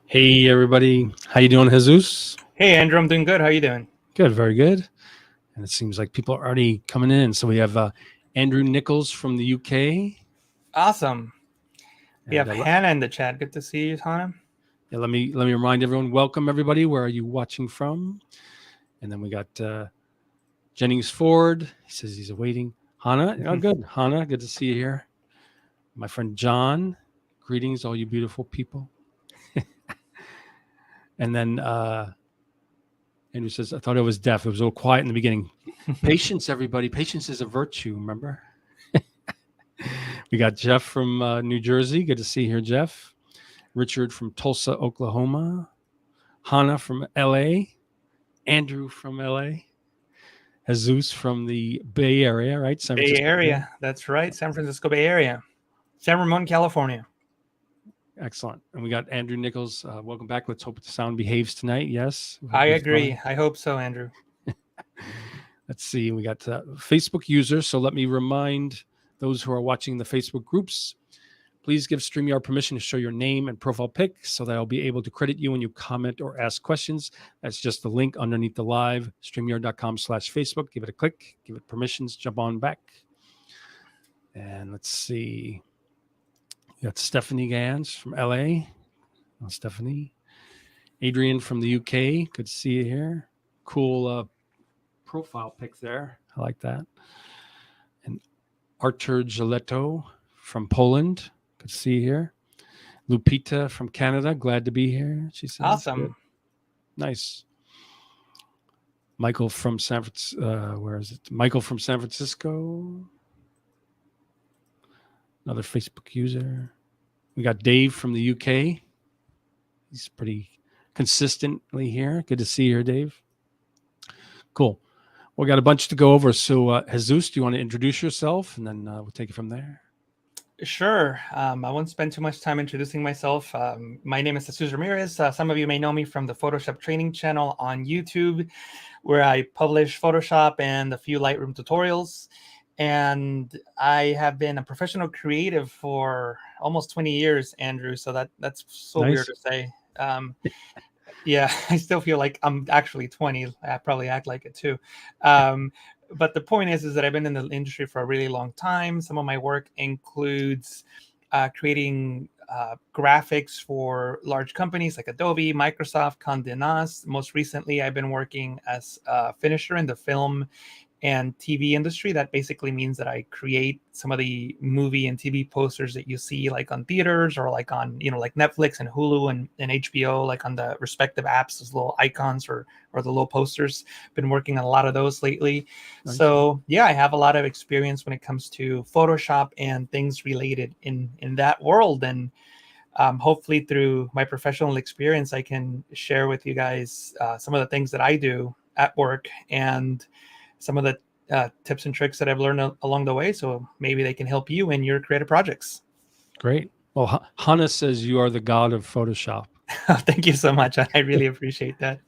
Hey everybody, how you doing, Jesus? Hey Andrew, I'm doing good. How are you doing? Good, very good. And it seems like people are already coming in. So we have Andrew Nichols from the UK. Awesome. We And, have Hannah in the chat. Good to see you, Hannah. Yeah, let me remind everyone. Welcome everybody. Where are you watching from? And then we got Jennings Ford. He says he's awaiting. Hannah, oh good. Hannah, good to see you here. My friend John, greetings, all you beautiful people. And then Andrew says, I thought I was deaf. It was a little quiet in the beginning. Patience, everybody. Patience is a virtue, remember? We got Jeff from New Jersey. Good to see you here, Jeff. Richard from Tulsa, Oklahoma. Hannah from L.A. Andrew from L.A. Jesus from the Bay Area, right? San Francisco Bay Area. That's right. San Francisco Bay Area. San Ramon, California. Excellent. And we got Andrew Nichols. Welcome back. Let's hope the sound behaves tonight. Yes. I agree. I hope so, Andrew. Let's see. We got Facebook users. So let me remind those who are watching the Facebook groups, please give StreamYard permission to show your name and profile pic so that I'll be able to credit you when you comment or ask questions. That's just the link underneath the live, StreamYard.com/Facebook. Give it a click, give it permissions, jump on back. And let's see. We got Stephanie Gans from LA. Oh, Stephanie. Adrian from the UK. Good to see you here. Cool profile pic there. I like that. And Artur Giletto from Poland. Good to see you here. Lupita from Canada. Glad to be here. She says. Awesome. Good. Nice. Michael from San Francisco. Where is it? Michael from San Francisco. Another Facebook user. We got Dave from the UK. He's pretty consistently here. Good to see you here, Dave. Cool. We got a bunch to go over. So, Jesus, do you want to introduce yourself? And then we'll take it from there. Sure. I won't spend too much time introducing myself. My name is Jesús Ramirez. Some of you may know me from the Photoshop training channel on YouTube, where I publish Photoshop and a few Lightroom tutorials. And I have been a professional creative for almost 20 years, Andrew. So that's so Nice. weird to say. Yeah, I still feel like I'm actually 20. I probably act like it too. But the point is that I've been in the industry for a really long time. Some of my work includes creating graphics for large companies like Adobe, Microsoft, Condé Nast. Most recently, I've been working as a finisher in the film and TV industry. That basically means that I create some of the movie and TV posters that you see like on theaters or like on, like Netflix and Hulu and HBO, like on the respective apps, those little icons or the little posters. Been working on a lot of those lately. Nice. So yeah, I have a lot of experience when it comes to Photoshop and things related in that world. And hopefully through my professional experience, I can share with you guys some of the things that I do at work and some of the tips and tricks that I've learned along the way. So maybe they can help you in your creative projects. Great. Well, Hannah says you are the god of Photoshop. Thank you so much. I really appreciate that.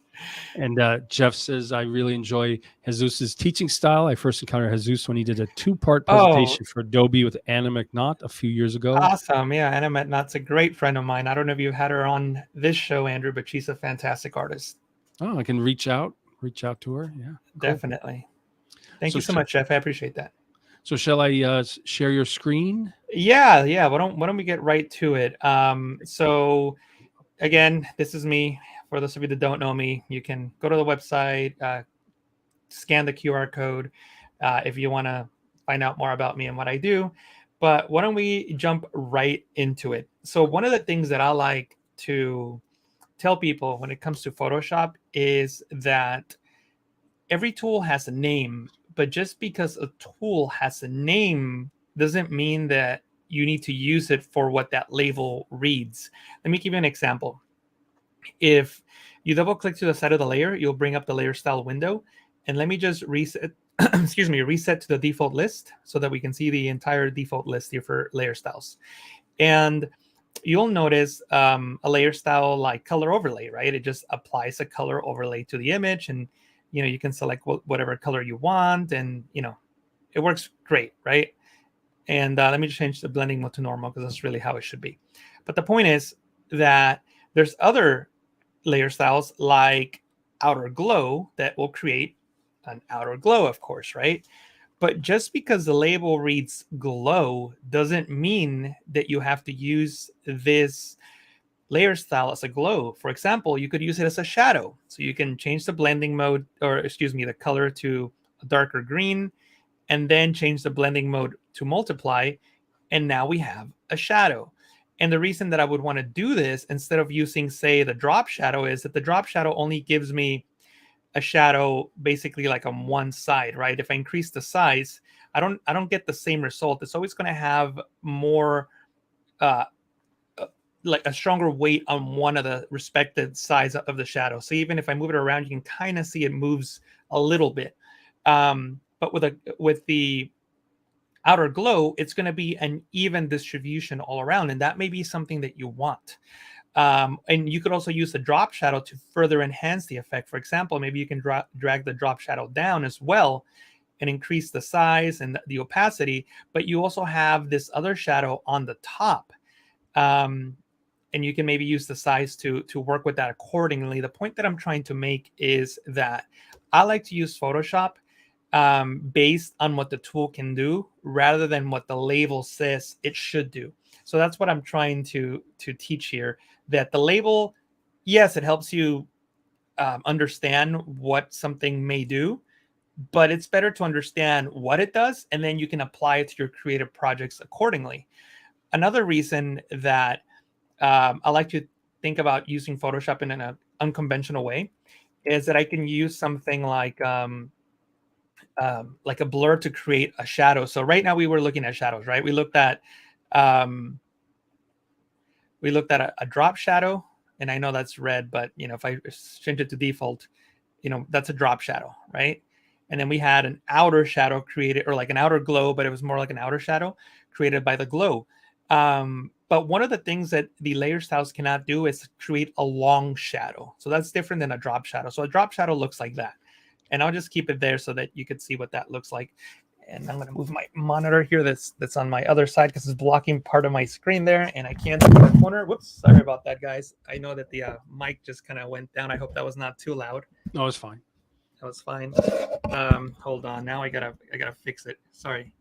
And Jeff says, I really enjoy Jesus's teaching style. I first encountered Jesus when he did a 2-part presentation for Adobe with Anna McNaught a few years ago. Awesome. Yeah, Anna McNaught's a great friend of mine. I don't know if you've had her on this show, Andrew, but she's a fantastic artist. Oh, I can reach out to her. Yeah, cool. Definitely. Thank you so much, Jeff. I appreciate that. So shall I share your screen? Yeah. Why don't we get right to it? So again, this is me. For those of you that don't know me, you can go to the website, scan the QR code if you want to find out more about me and what I do. But why don't we jump right into it? So one of the things that I like to tell people when it comes to Photoshop is that every tool has a name. But just because a tool has a name doesn't mean that you need to use it for what that label reads. Let me give you an example. If you double click to the side of the layer, you'll bring up the layer style window. And let me just reset, reset to the default list so that we can see the entire default list here for layer styles. And you'll notice a layer style like color overlay, right? It just applies a color overlay to the image, and you can select whatever color you want, and it works great, right? And let me just change the blending mode to normal because that's really how it should be. But the point is that there's other layer styles like outer glow that will create an outer glow, of course, right? But just because the label reads glow doesn't mean that you have to use this layer style as a glow. For example, you could use it as a shadow. So you can change the blending mode, or the color to a darker green, and then change the blending mode to multiply. And now we have a shadow. And the reason that I would want to do this instead of using, say, the drop shadow is that the drop shadow only gives me a shadow basically like on one side, right? If I increase the size, I don't get the same result. It's always going to have more like a stronger weight on one of the respected sides of the shadow. So even if I move it around, you can kind of see it moves a little bit. But with the outer glow, it's going to be an even distribution all around, and that may be something that you want. And you could also use the drop shadow to further enhance the effect. For example, maybe you can drag the drop shadow down as well and increase the size and the opacity, but you also have this other shadow on the top. And you can maybe use the size to work with that accordingly. The point that I'm trying to make is that I like to use Photoshop based on what the tool can do rather than what the label says it should do. So that's what I'm trying to teach here, that the label, yes, it helps you understand what something may do, but it's better to understand what it does, and then you can apply it to your creative projects accordingly. Another reason that I like to think about using Photoshop in an unconventional way is that I can use something like a blur to create a shadow. So right now we were looking at shadows, right? We looked at a drop shadow, and I know that's red, but if I change it to default, that's a drop shadow, right? And then we had an outer shadow created, or like an outer glow, but it was more like an outer shadow created by the glow. But one of the things that the layer styles cannot do is create a long shadow. So that's different than a drop shadow. So a drop shadow looks like that. And I'll just keep it there so that you could see what that looks like. And I'm going to move my monitor here that's on my other side because it's blocking part of my screen there, and I can't see the corner. Whoops, sorry about that, guys. I know that the mic just kind of went down. I hope that was not too loud. No, it's fine. That was fine. Hold on. Now I gotta fix it. Sorry.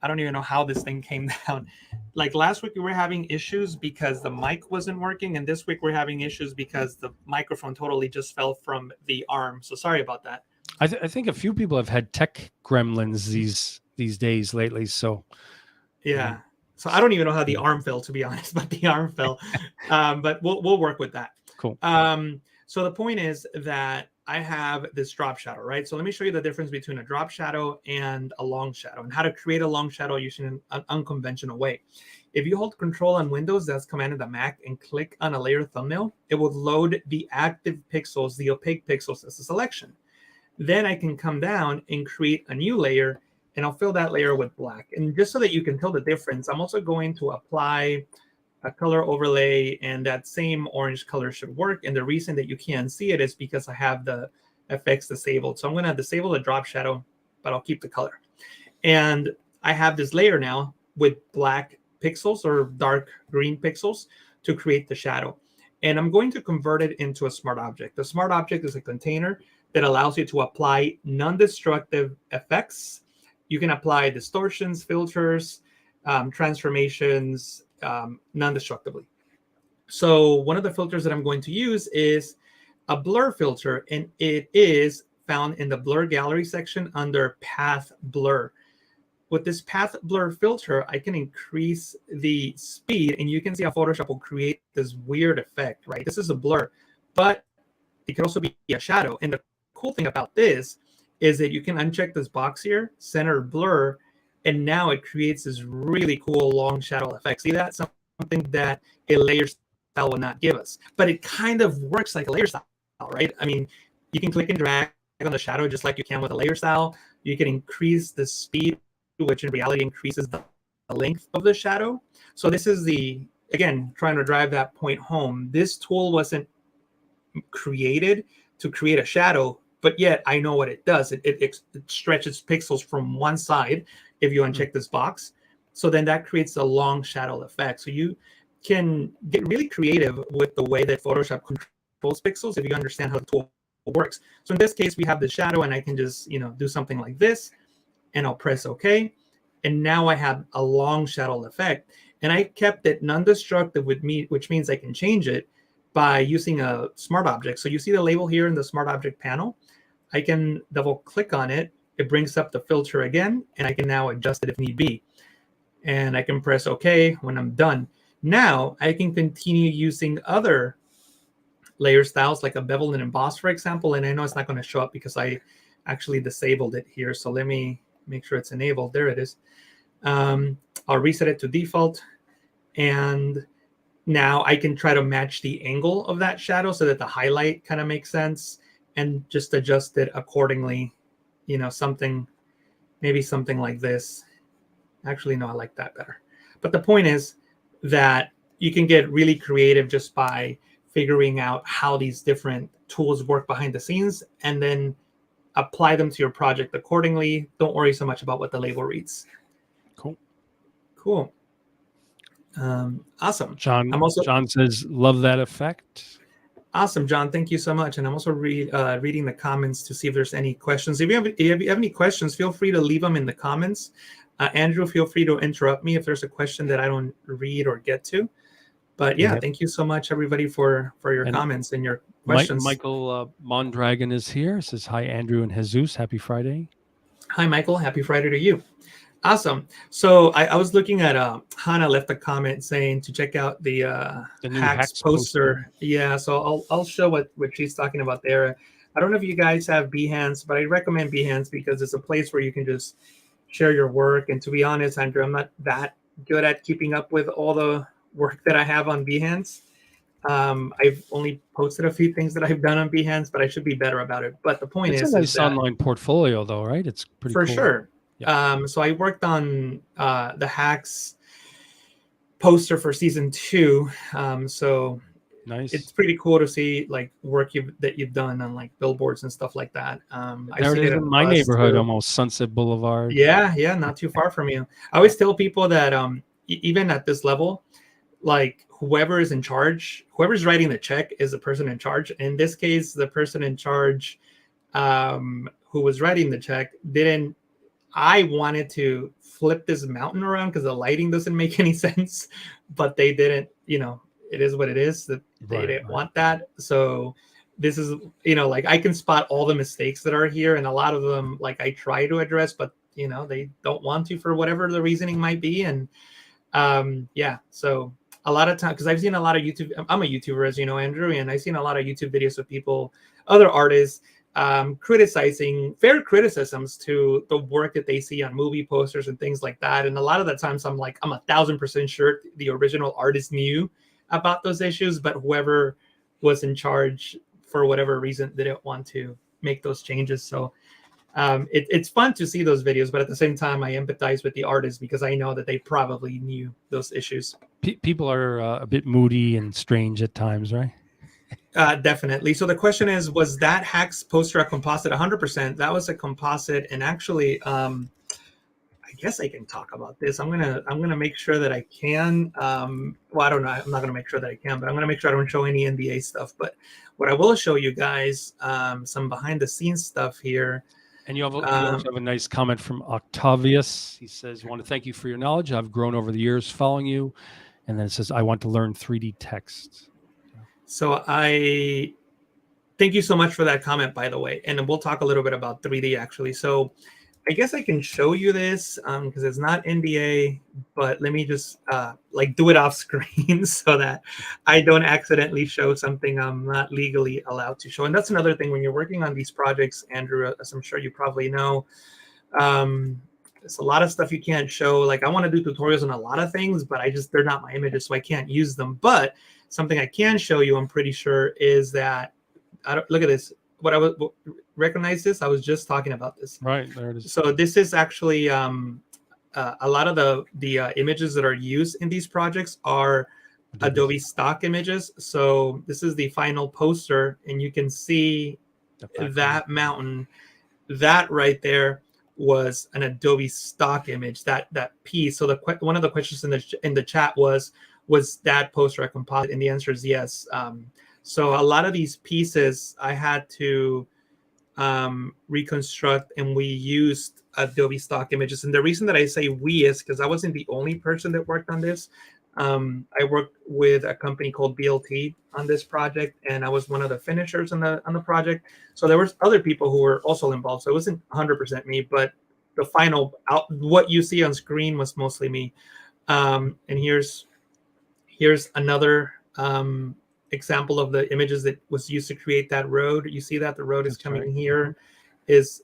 I don't even know how this thing came down. Like last week we were having issues because the mic wasn't working, and this week we're having issues because the microphone totally just fell from the arm. So sorry about that. I think a few people have had tech gremlins these days lately. So yeah. So I don't even know how the arm fell, to be honest, but the arm fell. But we'll work with that. Cool. So the point is that I have this drop shadow, right? So let me show you the difference between a drop shadow and a long shadow, and how to create a long shadow using an unconventional way. If you hold Control on Windows, that's Command on the Mac, and click on a layer thumbnail, it will load the active pixels, the opaque pixels, as a selection. Then I can come down and create a new layer, and I'll fill that layer with black. And just so that you can tell the difference, I'm also going to apply a color overlay, and that same orange color should work. And the reason that you can't see it is because I have the effects disabled. So I'm going to disable the drop shadow, but I'll keep the color. And I have this layer now with black pixels or dark green pixels to create the shadow. And I'm going to convert it into a smart object. The smart object is a container that allows you to apply non-destructive effects. You can apply distortions, filters, transformations, non-destructively. So one of the filters that I'm going to use is a blur filter, and it is found in the blur gallery section under path blur. With this path blur filter, I can increase the speed, and you can see how Photoshop will create this weird effect, right? This is a blur, but it can also be a shadow. And the cool thing about this is that you can uncheck this box here, center blur, And now it creates this really cool long shadow effect. See that? Something that a layer style will not give us. But it kind of works like a layer style, right? I mean, you can click and drag on the shadow just like you can with a layer style. You can increase the speed, which in reality increases the length of the shadow. So this is again, trying to drive that point home. This tool wasn't created to create a shadow, but yet I know what it does. It stretches pixels from one side if you uncheck this box. So then that creates a long shadow effect. So you can get really creative with the way that Photoshop controls pixels if you understand how the tool works. So in this case, we have the shadow, and I can just do something like this, and I'll press OK. And now I have a long shadow effect. And I kept it non-destructive with me, which means I can change it by using a smart object. So you see the label here in the smart object panel. I can double click on it. It brings up the filter again, and I can now adjust it if need be. And I can press OK when I'm done. Now I can continue using other layer styles like a bevel and emboss, for example. And I know it's not going to show up because I actually disabled it here. So let me make sure it's enabled. There it is. I'll reset it to default. And now I can try to match the angle of that shadow so that the highlight kind of makes sense, and just adjust it accordingly. Maybe something like this. Actually, no, I like that better. But the point is that you can get really creative just by figuring out how these different tools work behind the scenes, and then apply them to your project accordingly. Don't worry so much about what the label reads. Cool. Awesome. John says, love that effect. Awesome, John. Thank you so much. And I'm also reading the comments to see if there's any questions. If you have any questions, feel free to leave them in the comments. Andrew, feel free to interrupt me if there's a question that I don't read or get to. But yeah, thank you so much, everybody, for your comments and your questions. Michael Mondragon is here. Says, hi, Andrew and Jesus. Happy Friday. Hi, Michael. Happy Friday to you. Awesome. So I was looking at Hannah left a comment saying to check out the new hacks poster. Yeah, so I'll show what she's talking about there. I don't know if you guys have Behance, but I recommend Behance because it's a place where you can just share your work. And to be honest, Andrew, I'm not that good at keeping up with all the work that I have on Behance. I've only posted a few things that I've done on Behance, but I should be better about it. But the point is a nice online portfolio, though, right? It's pretty for cool. Sure. Yeah. So I worked on the hacks poster for season 2. So nice. It's pretty cool to see like work that you've done on like billboards and stuff like that. There it is in my neighborhood, too. Almost Sunset Boulevard. Yeah, not too far from you. I always tell people that even at this level, like whoever is in charge, whoever's writing the check is the person in charge. In this case, the person in charge who was writing the check didn't. I wanted to flip this mountain around because the lighting doesn't make any sense, but they didn't. It is what it is. That they didn't want that. So this is, like I can spot all the mistakes that are here, and a lot of them, like I try to address, but they don't want to for whatever the reasoning might be. And so a lot of time, because I've seen a lot of YouTube. I'm a YouTuber, as you know, Andrew, and I've seen a lot of YouTube videos of people, other artists. Criticizing fair criticisms to the work that they see on movie posters and things like that. And a lot of the times I'm 1,000% sure the original artist knew about those issues, but whoever was in charge for whatever reason didn't want to make those changes. So it's fun to see those videos, but at the same time I empathize with the artist because I know that they probably knew those issues. People are a bit moody and strange at times, right? Definitely. So the question is, was that hacks poster a composite? 100%. That was a composite. And actually, I guess I can talk about this. I'm gonna make sure that I can. Well, I don't know. I'm not gonna make sure that I can, but I'm gonna make sure I don't show any NBA stuff. But what I will show you guys, some behind the scenes stuff here. And you also have a nice comment from Octavius. He says, "I want to thank you for your knowledge. I've grown over the years following you." And then it says, "I want to learn 3D text." So I thank you so much for that comment, by the way. And we'll talk a little bit about 3D actually. So I guess I can show you this because it's not NDA, but let me just do it off screen so that I don't accidentally show something I'm not legally allowed to show. And that's another thing when you're working on these projects, Andrew, as I'm sure you probably know, There's a lot of stuff you can't show. Like I want to do tutorials on a lot of things, but they're not my images, so I can't use them. But something I can show you, I'm pretty sure, is that look at this. Recognize this? I was just talking about this. Right, there it is. So this is actually a lot of the images that are used in these projects are Adobe stock images. So this is the final poster, and you can see that mountain. That right there was an Adobe stock image. That piece. So one of the questions in the chat was that poster a composite? And the answer is yes. So a lot of these pieces I had to reconstruct, and we used Adobe stock images. And the reason that I say we is because I wasn't the only person that worked on this. I worked with a company called BLT on this project, and I was one of the finishers on the project. So there was other people who were also involved. So it wasn't 100% me, but the final what you see on screen was mostly me. And here's another example of the images that was used to create that road. You see that the road is coming here, is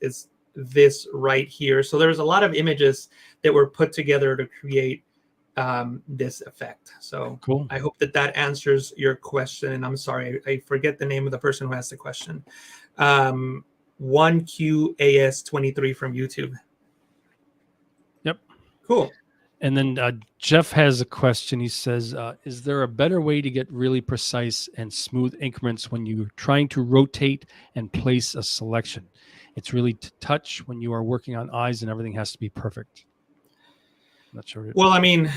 this right here. So there's a lot of images that were put together to create this effect. So cool. I hope that answers your question. And I'm sorry, I forget the name of the person who asked the question. 1QAS23 from YouTube. Yep. Cool. And then Jeff has a question. He says, is there a better way to get really precise and smooth increments when you're trying to rotate and place a selection? It's really to touch when you are working on eyes and everything has to be perfect. I'm not sure. Well, I mean,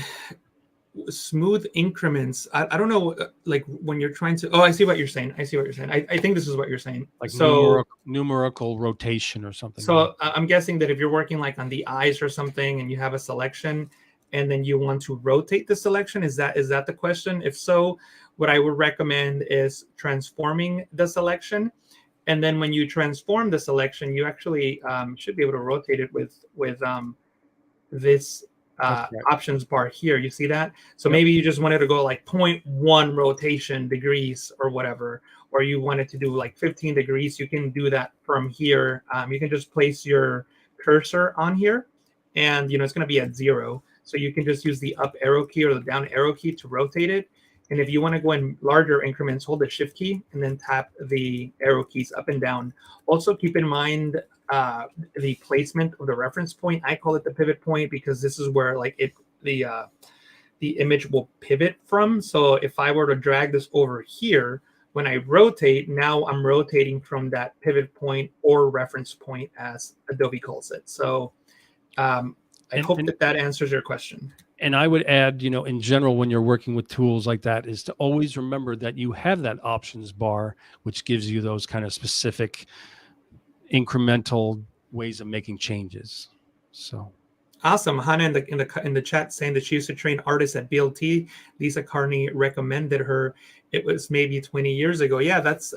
smooth increments. I don't know, like when you're trying to, I see what you're saying. I think this is what you're saying. Like so numerical rotation or something. So I'm guessing that if you're working like on the eyes or something and you have a selection and then you want to rotate the selection, is that the question? If so, what I would recommend is transforming the selection. And then when you transform the selection, you actually should be able to rotate it with this options bar here. You see that? So maybe you just wanted to go like 0.1 rotation degrees or whatever, or you wanted to do like 15 degrees. You can do that from here. You can just place your cursor on here, and it's going to be at 0. So you can just use the up arrow key or the down arrow key to rotate it. And if you want to go in larger increments, hold the shift key and then tap the arrow keys up and down. Also keep in mind the placement of the reference point. I call it the pivot point because this is where like the image will pivot from. So if I were to drag this over here, when I rotate, now I'm rotating from that pivot point or reference point, as Adobe calls it. So I hope that answers your question. And I would add, in general, when you're working with tools like that, is to always remember that you have that options bar, which gives you those kind of specific incremental ways of making changes. So awesome. Hannah in the chat saying that she used to train artists at BLT. Lisa Carney recommended her. It was maybe 20 years ago. Yeah, that's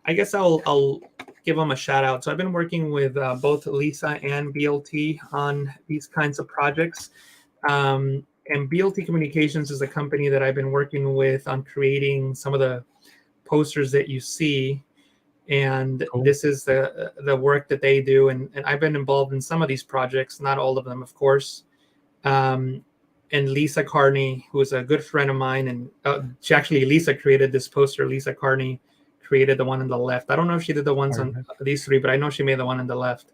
I guess I'll give them a shout out. So I've been working with both Lisa and BLT on these kinds of projects. And BLT Communications is a company that I've been working with on creating some of the posters that you see. And cool. This is the work that they do. And I've been involved in some of these projects, not all of them, of course. And Lisa Carney, who is a good friend of mine, and Lisa created this poster. Lisa Carney created the one on the left. I don't know if she did the ones on these three, but I know she made the one on the left.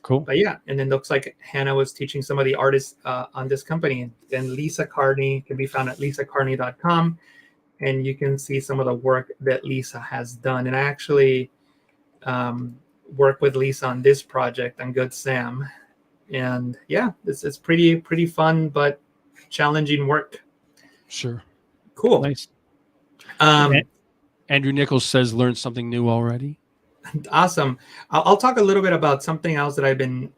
Cool. But yeah, and then looks like Hannah was teaching some of the artists on this company. And Lisa Carney can be found at lisacarney.com. And you can see some of the work that Lisa has done. And I actually work with Lisa on this project on Good Sam. And yeah, it's pretty fun, but challenging work. Sure. Cool. Nice. Andrew Nichols says, learned something new already. Awesome. I'll talk a little bit about something else that I've been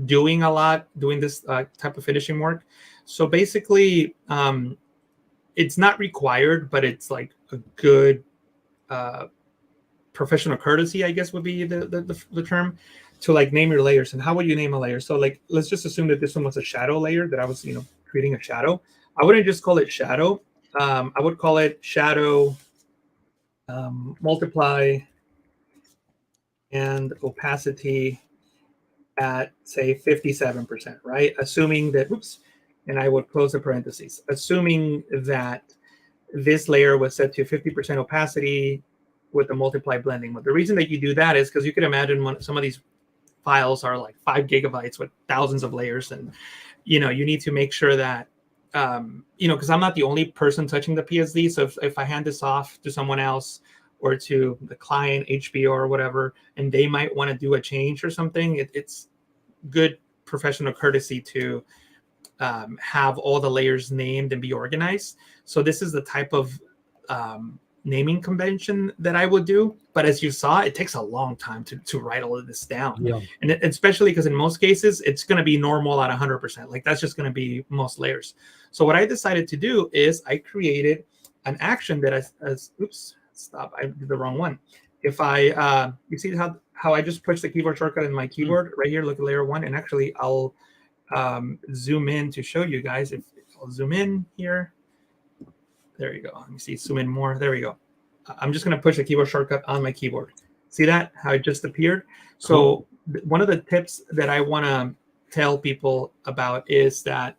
doing a lot, doing this type of finishing work. So basically, it's not required, but it's like a good professional courtesy, I guess would be the term, to like name your layers. And how would you name a layer? So like, let's just assume that this one was a shadow layer, that I was, creating a shadow. I wouldn't just call it shadow. I would call it shadow, multiply, and opacity at, say, 57%, right? Assuming that, oops, and I would close the parentheses, assuming that this layer was set to 50% opacity with the multiply blending mode. The reason that you do that is because you could imagine some of these files are like 5 gigabytes with thousands of layers, and you need to make sure that because I'm not the only person touching the PSD. So if I hand this off to someone else or to the client, HBO or whatever, and they might want to do a change or something, it's good professional courtesy to have all the layers named and be organized. So this is the type of naming convention that I would do. But as you saw, it takes a long time to write all of this down. Yeah. And especially because in most cases, it's going to be normal at 100%. Like that's just going to be most layers. So what I decided to do is I created an action that oops, stop, I did the wrong one. If I, you see how I just pushed the keyboard shortcut in my keyboard right here, look at layer 1. And actually I'll zoom in to show you guys. If I'll zoom in here. There you go. Let me see, zoom in more. There we go. I'm just going to push the keyboard shortcut on my keyboard. See that? How it just appeared? So one of the tips that I want to tell people about is that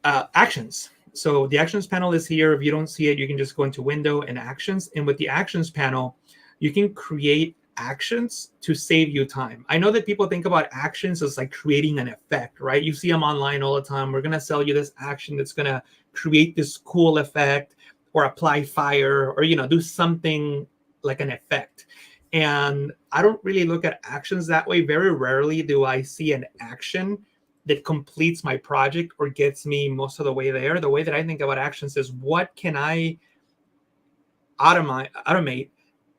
actions. So the actions panel is here. If you don't see it, you can just go into window and actions. And with the actions panel, you can create actions to save you time. I know that people think about actions as like creating an effect, right? You see them online all the time. We're going to sell you this action that's going to create this cool effect or apply fire or, do something like an effect. And I don't really look at actions that way. Very rarely do I see an action that completes my project or gets me most of the way there. The way that I think about actions is what can I automate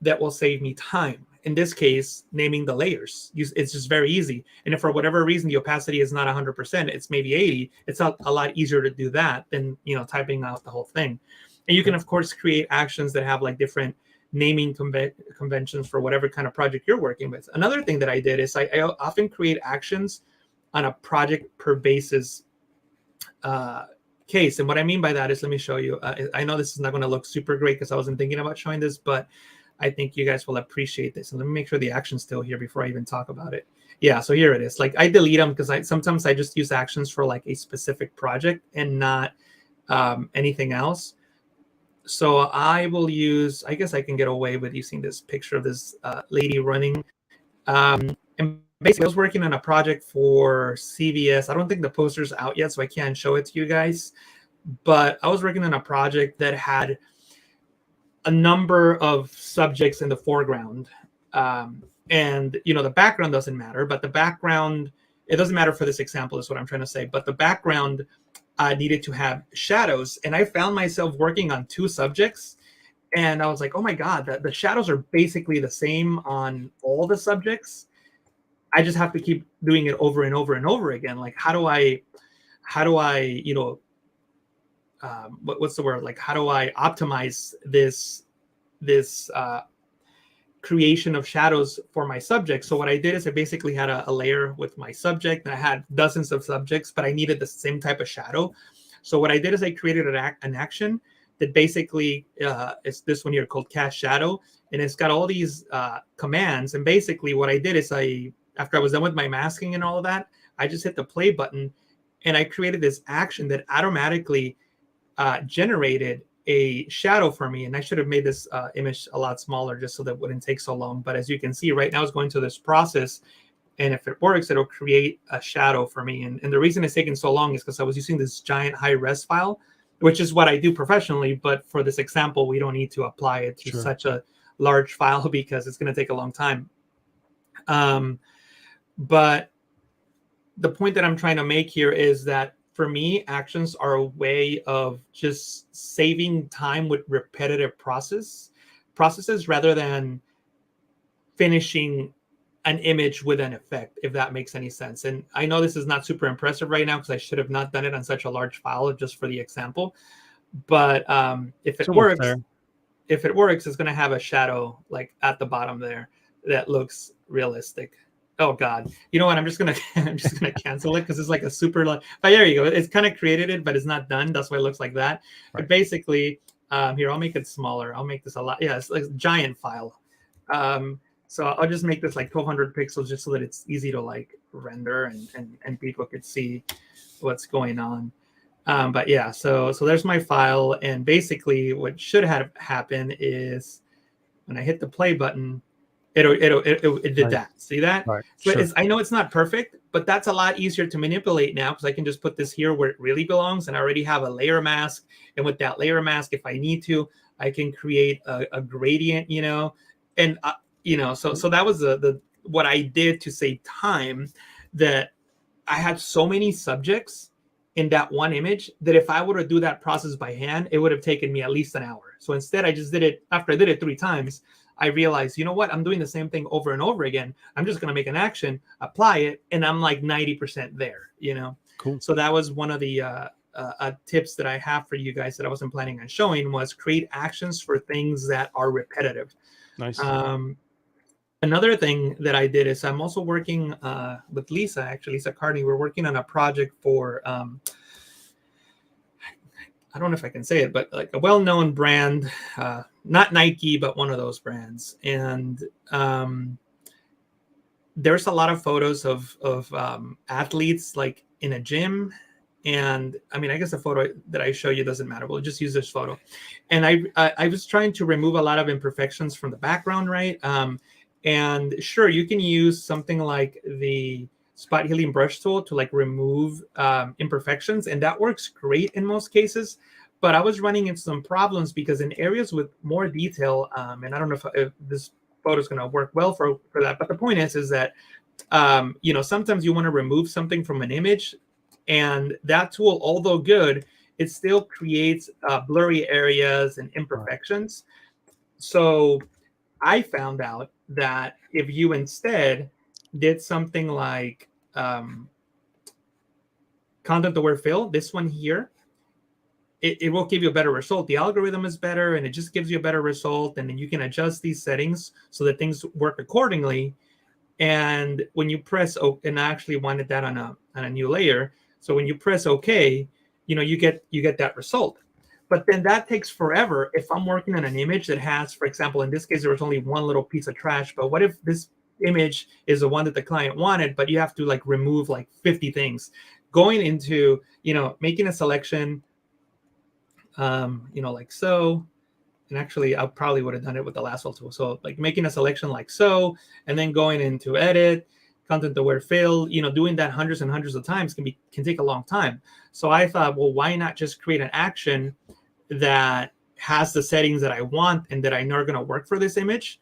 that will save me time? In this case, naming the layers. It's just very easy. And if for whatever reason the opacity is not 100%, it's maybe 80, it's a lot easier to do that than typing out the whole thing. And you can, of course, create actions that have like different naming conventions for whatever kind of project you're working with. Another thing that I did is I often create actions on a project per basis case. And what I mean by that is, let me show you. I know this is not going to look super great because I wasn't thinking about showing this, but I think you guys will appreciate this. And let me make sure the action's still here before I even talk about it. Yeah, so here it is. Like I delete them because sometimes I just use actions for like a specific project and not anything else. So I will use, I guess I can get away with using this picture of this lady running. And basically I was working on a project for CVS. I don't think the poster's out yet, so I can't show it to you guys. But I was working on a project that had a number of subjects in the foreground. And, the background doesn't matter, but the background, it doesn't matter for this example is what I'm trying to say. But the background needed to have shadows. And I found myself working on 2 subjects. And I was like, oh my God, the shadows are basically the same on all the subjects. I just have to keep doing it over and over and over again. Like, how do I, what's the word? Like, how do I optimize this creation of shadows for my subject? So what I did is I basically had a layer with my subject, and I had dozens of subjects, but I needed the same type of shadow. So what I did is I created an action that basically is this one here called cast shadow, and it's got all these commands. And basically what I did is after I was done with my masking and all of that, I just hit the play button, and I created this action that automatically generated a shadow for me. And I should have made this image a lot smaller just so that it wouldn't take so long. But as you can see right now, it's going through this process. And if it works, it'll create a shadow for me. And the reason it's taking so long is because I was using this giant high-res file, which is what I do professionally. But for this example, we don't need to apply it to such a large file because it's going to take a long time. But the point that I'm trying to make here is that for me, actions are a way of just saving time with repetitive processes rather than finishing an image with an effect, if that makes any sense. And I know this is not super impressive right now because I should have not done it on such a large file just for the example. But if it works, it's going to have a shadow like at the bottom there that looks realistic. Oh God, you know what? I'm just gonna cancel it because it's like a super. But there you go. It's kind of created it, but it's not done. That's why it looks like that. Right. But basically, here I'll make it smaller. I'll make this a lot. Yeah, it's like a giant file. So I'll just make this like 1200 pixels just so that it's easy to like render and people could see what's going on. But yeah, so there's my file, and basically what should have happened is when I hit the play button, it did that. See that? Right. So Sure. I know it's not perfect, but that's a lot easier to manipulate now because I can just put this here where it really belongs, and I already have a layer mask. And with that layer mask, if I need to, I can create a gradient, and so that was the what I did to save time. That I had so many subjects in that one image that if I were to do that process by hand, it would have taken me at least an hour. So instead, I just did it. After I did it 3 times, I realized, you know what? I'm doing the same thing over and over again. I'm just going to make an action, apply it, and I'm like 90% there, Cool. So that was one of the tips that I have for you guys that I wasn't planning on showing, was create actions for things that are repetitive. Nice. Another thing that I did is I'm also working with Lisa Carney. We're working on a project for, I don't know if I can say it, but like a well-known brand, not Nike, but one of those brands. And there's a lot of photos of athletes like in a gym. And I mean, I guess the photo that I show you doesn't matter. We'll just use this photo. And I was trying to remove a lot of imperfections from the background, right? And sure, you can use something like the spot healing brush tool to like remove imperfections, and that works great in most cases. But I was running into some problems because in areas with more detail, and I don't know if this photo is going to work well for that. But the point is that sometimes you want to remove something from an image, and that tool, although good, it still creates blurry areas and imperfections. So I found out that if you instead did something like content aware fill, this one here, it will give you a better result. The algorithm is better, and it just gives you a better result. And then you can adjust these settings so that things work accordingly. And when you press OK, and I actually wanted that on a new layer. So when you press OK, you get that result. But then that takes forever if I'm working on an image that has, for example, in this case, there was only one little piece of trash. But what if this image is the one that the client wanted, but you have to like remove like 50 things? Going into, making a selection, like so. And actually, I probably would have done it with the last tool. So like making a selection like so, and then going into edit, content aware fill, doing that hundreds and hundreds of times can take a long time. So I thought, well, why not just create an action that has the settings that I want and that I know are going to work for this image,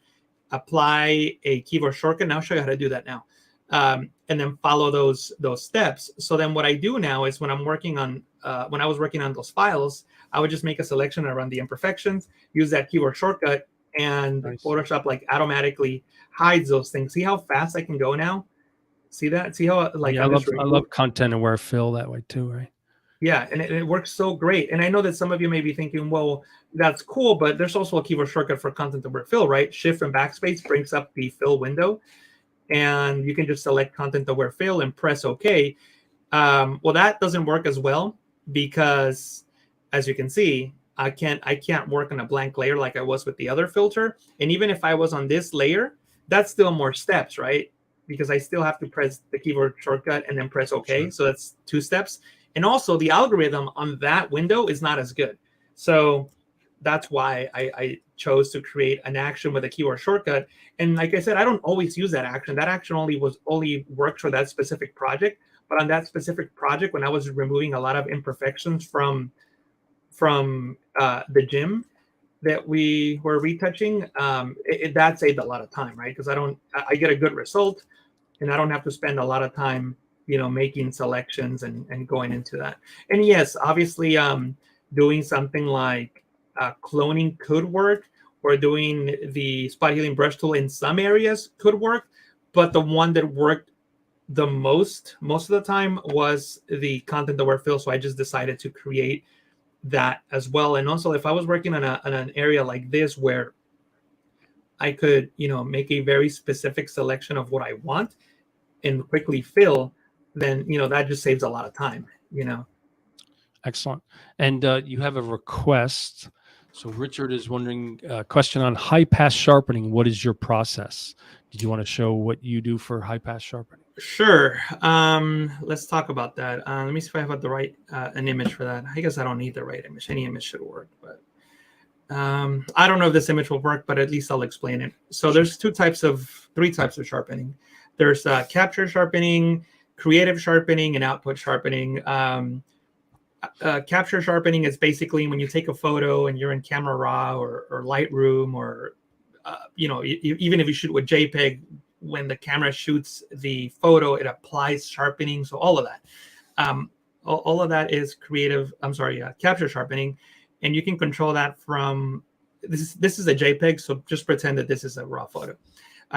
apply a keyboard shortcut, and I'll show you how to do that now, and then follow those steps. So then what I do now is when I was working on those files, I would just make a selection around the imperfections, use that keyboard shortcut, and Nice. Photoshop like automatically hides those things. See how fast I can go now? See that? See how like I love content aware fill that way too, right? Yeah, and it works so great. And I know that some of you may be thinking, well, that's cool, but there's also a keyboard shortcut for content aware fill, right? Shift and backspace brings up the fill window, and you can just select content aware fill and press OK. Well, that doesn't work as well because, as you can see, I can't work on a blank layer like I was with the other filter. And even if I was on this layer, that's still more steps, right? Because I still have to press the keyboard shortcut and then press OK. Sure. So that's 2 steps. And also the algorithm on that window is not as good. So that's why I chose to create an action with a keyword shortcut. And like I said, I don't always use that action. That action only worked for that specific project. But on that specific project, when I was removing a lot of imperfections from the gym that we were retouching, that saved a lot of time, right? Because I get a good result, and I don't have to spend a lot of time making selections and going into that. And yes, obviously, doing something like cloning could work, or doing the spot healing brush tool in some areas could work. But the one that worked the most of the time was the content aware fill. So I just decided to create that as well. And also, if I was working on an area like this where I could make a very specific selection of what I want and quickly fill, then that just saves a lot of time. Excellent. And you have a request So Richard is wondering, question on high pass sharpening. What is your process? Did you want to show what you do for high pass sharpening? Sure. Let's talk about that. Let me see if I have the right an image for that. I guess I don't need the right image. Any image should work, but I don't know if this image will work, but at least I'll explain it. So there's three types of sharpening. There's capture sharpening, creative sharpening, and output sharpening. Capture sharpening is basically when you take a photo and you're in Camera Raw or Lightroom, or even if you shoot with JPEG, when the camera shoots the photo, it applies sharpening. So all of that, all of that is capture sharpening, and you can control that from this is a JPEG. So just pretend that this is a raw photo.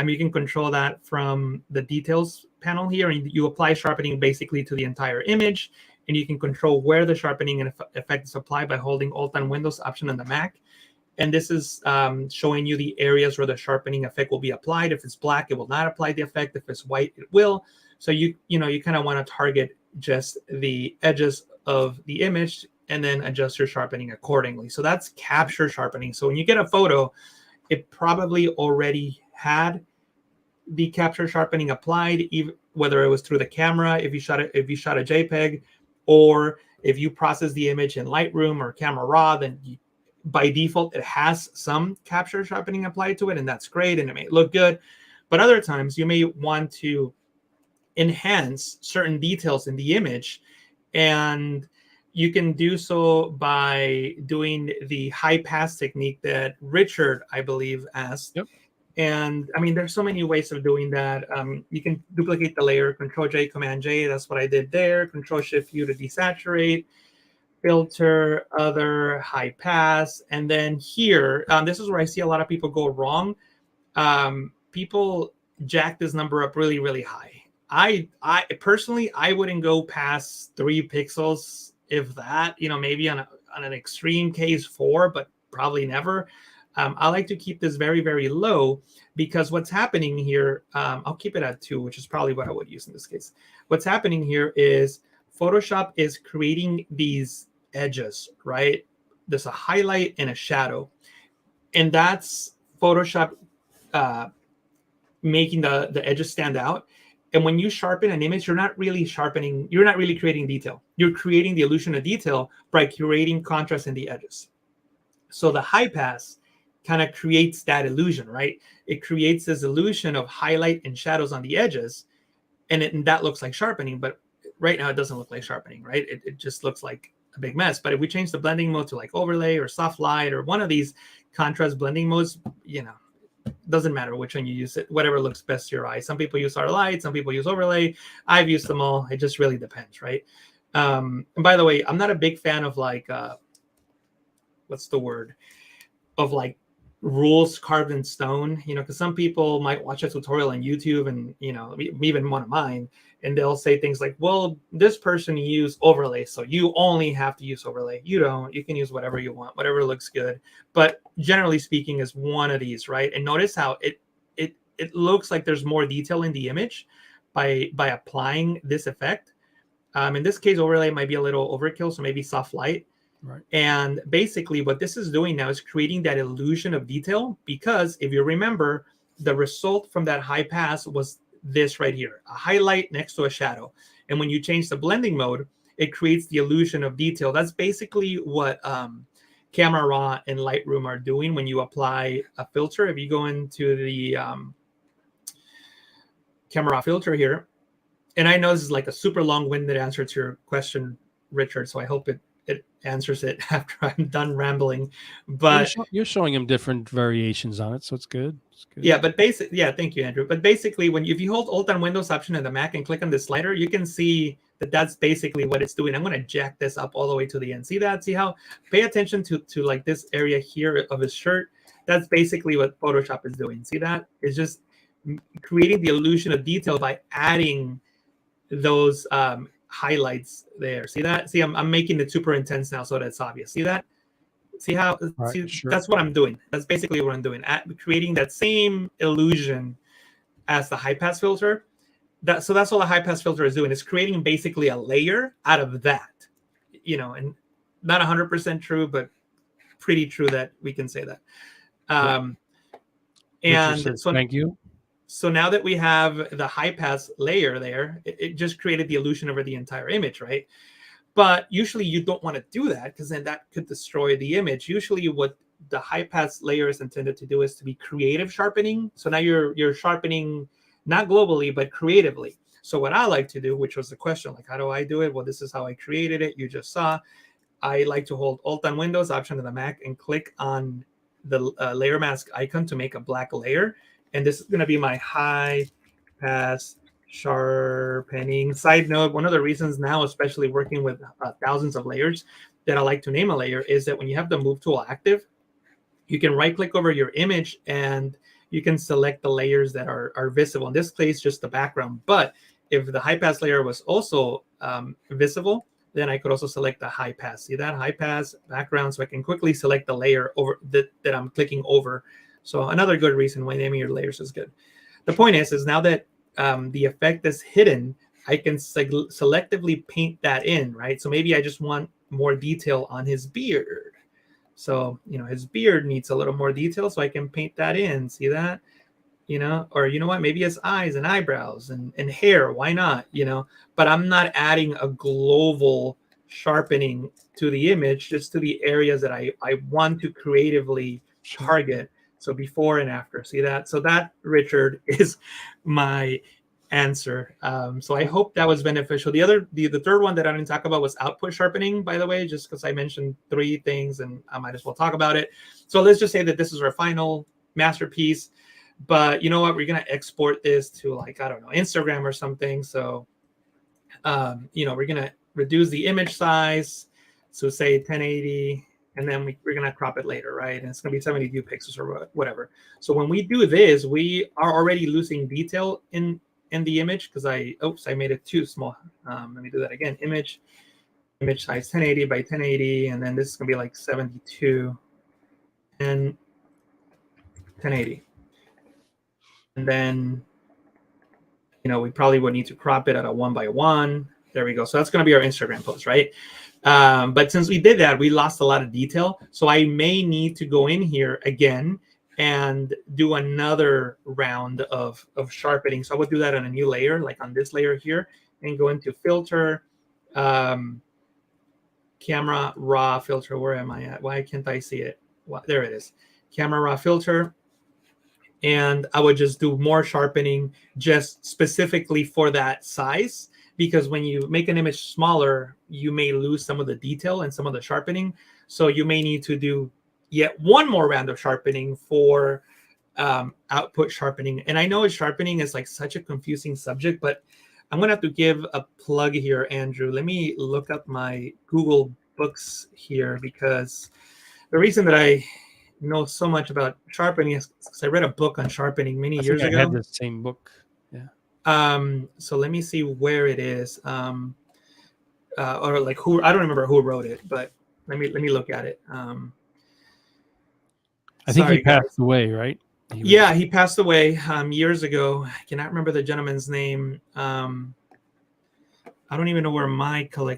You can control that from the details panel here, and you apply sharpening basically to the entire image. And you can control where the sharpening and effect is applied by holding Alt and Windows Option on the Mac. And this is showing you the areas where the sharpening effect will be applied. If it's black, it will not apply the effect. If it's white, it will. So you kind of want to target just the edges of the image and then adjust your sharpening accordingly. So that's capture sharpening. So when you get a photo, it probably already had the capture sharpening applied, even whether it was through the camera, if you shot a JPEG, or if you process the image in Lightroom or Camera Raw, then by default, it has some capture sharpening applied to it, and that's great, and it may look good. But other times, you may want to enhance certain details in the image, and you can do so by doing the high pass technique that Richard, I believe, asked. Yep. And I mean, there's so many ways of doing that. You can duplicate the layer, Control J, Command J. That's what I did there. Control Shift U to desaturate, filter, other, high pass. And then here, this is where I see a lot of people go wrong. People jack this number up really, really high. I personally, I wouldn't go past 3 pixels, if that, maybe on an extreme case 4, but probably never. I like to keep this very, very low, because what's happening here, I'll keep it at 2, which is probably what I would use in this case. What's happening here is Photoshop is creating these edges, right? There's a highlight and a shadow, and that's Photoshop making the edges stand out. And when you sharpen an image, you're not really creating detail. You're creating the illusion of detail by creating contrast in the edges. So the high pass kind of creates that illusion, right? It creates this illusion of highlight and shadows on the edges, and that looks like sharpening, but right now it doesn't look like sharpening, right? It just looks like a big mess. But if we change the blending mode to like overlay or soft light or one of these contrast blending modes, doesn't matter which one you use, it whatever looks best to your eye. Some people use our light, some people use overlay. I've used them all. It just really depends, right? And by the way, I'm not a big fan of like what's the word, of like rules carved in stone, because some people might watch a tutorial on YouTube, and even one of mine, and they'll say things like, well, this person used overlay, so you only have to use overlay. You don't. You can use whatever you want, whatever looks good. But generally speaking, is one of these, right? And notice how it looks like there's more detail in the image by applying this effect. In this case, overlay might be a little overkill, so maybe soft light. Right. And basically what this is doing now is creating that illusion of detail, because if you remember, the result from that high pass was this right here, a highlight next to a shadow. And when you change the blending mode, it creates the illusion of detail. That's basically what Camera Raw and Lightroom are doing when you apply a filter. If you go into the Camera Raw filter here, and I know this is like a super long-winded answer to your question, Richard, so I hope it answers it after I'm done rambling. But you're showing him different variations on it, so it's good. Yeah, but thank you, Andrew. But basically, if you hold Alt and Windows Option on the Mac and click on the slider, you can see that that's basically what it's doing. I'm going to jack this up all the way to the end. See that? See how? Pay attention to like this area here of his shirt. That's basically what Photoshop is doing. See that? It's just creating the illusion of detail by adding those highlights there. See that? See, I'm making it super intense now so that it's obvious. See that? See how? Right, see, sure. That's what I'm doing. That's basically what I'm doing. Creating that same illusion as the high pass filter. So that's all the high pass filter is doing. It's creating basically a layer out of that. And not 100% true, but pretty true that we can say that. Richard And says, so thank you. So now that we have the high pass layer there, it just created the illusion over the entire image, right? But usually you don't want to do that because then that could destroy the image. Usually what the high pass layer is intended to do is to be creative sharpening. So now you're sharpening not globally, but creatively. So what I like to do, which was the question, like, how do I do it? Well, this is how I created it. You just saw. I like to hold Alt on Windows, Option on the Mac, and click on the layer mask icon to make a black layer. And this is going to be my high pass sharpening. Side note, one of the reasons now, especially working with thousands of layers, that I like to name a layer is that when you have the move tool active, you can right click over your image and you can select the layers that are visible. In this case, just the background. But if the high pass layer was also visible, then I could also select the high pass. See that? High pass background, so I can quickly select the layer over that I'm clicking over. So another good reason why naming your layers is good. The point is now that the effect is hidden, I can selectively paint that in, right? So maybe I just want more detail on his beard. So, his beard needs a little more detail, so I can paint that in. See that? Or you know what? Maybe his eyes and eyebrows and hair. Why not? But I'm not adding a global sharpening to the image, just to the areas that I want to creatively target. So before and after, see that? So that, Richard, is my answer. So I hope that was beneficial. The third one that I didn't talk about was output sharpening, by the way, just because I mentioned 3 things and I might as well talk about it. So let's just say that this is our final masterpiece, but you know what? We're going to export this to, like, I don't know, Instagram or something. So, we're going to reduce the image size. So say 1080. And then we're going to crop it later, right? And it's going to be 72 pixels or whatever. So when we do this, we are already losing detail in the image because I made it too small. Let me do that again. Image size 1080 by 1080. And then this is going to be like 72 and 1080. And then, we probably would need to crop it at a 1:1. There we go. So that's going to be our Instagram post, right? But since we did that, we lost a lot of detail. So I may need to go in here again and do another round of sharpening. So I would do that on a new layer, like on this layer here, and go into filter, camera raw filter. Where am I at? Why can't I see it? There it is. Camera raw filter. And I would just do more sharpening just specifically for that size. Because when you make an image smaller, you may lose some of the detail and some of the sharpening. So you may need to do yet one more round of sharpening for output sharpening. And I know sharpening is like such a confusing subject, but I'm going to have to give a plug here, Andrew. Let me look up my Google Books here, because the reason that I know so much about sharpening is because I read a book on sharpening many years ago. I had the same book. Yeah. So let me see where it is. Or like who, I don't remember who wrote it, but let me look at it. I think he passed away, right? He passed away years ago. I cannot remember the gentleman's name. I don't even know where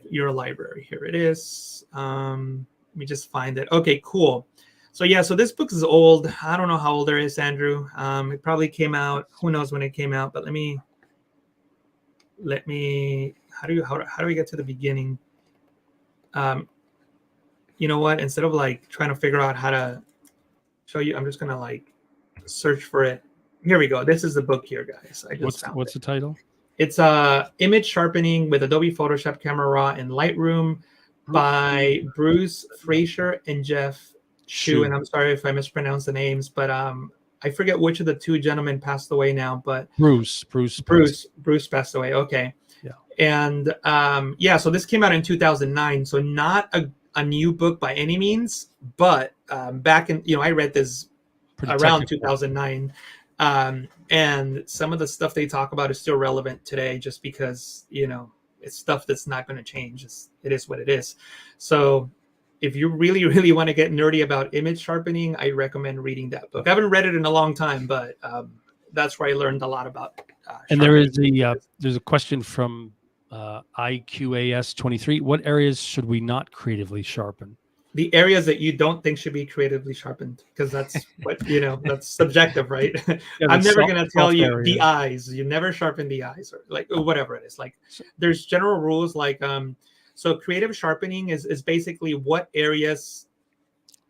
your library. Here it is. Let me just find it. Okay, cool. So so this book is old. I don't know how old it is, Andrew. It probably came out, who knows when it came out, but let me how do we get to the beginning? You know what? Instead of like trying to figure out how to show you, I'm just gonna like search for it. Here we go. This is the book here, guys. I just found what's the title? It's Image Sharpening with Adobe Photoshop Camera Raw and Lightroom by Bruce Fraser and Jeff Shu. And I'm sorry if I mispronounced the names, but I forget which of the 2 gentlemen passed away now, but Bruce passed away. Okay. Yeah. And so this came out in 2009. So not a new book by any means, but back in, I read this around 2009. And some of the stuff they talk about is still relevant today just because, it's stuff that's not going to change. It is what it is. So if you really, really want to get nerdy about image sharpening, I recommend reading that book. I haven't read it in a long time, but that's where I learned a lot about. And there's a question from IQAS 23. What areas should we not creatively sharpen? the areas that you don't think should be creatively sharpened, because that's what, that's subjective, right? Yeah, I'm the never going to tell soft you the areas. eyes, you never sharpen the eyes, or like whatever it is. Like So- there's general rules, like so creative sharpening is basically what areas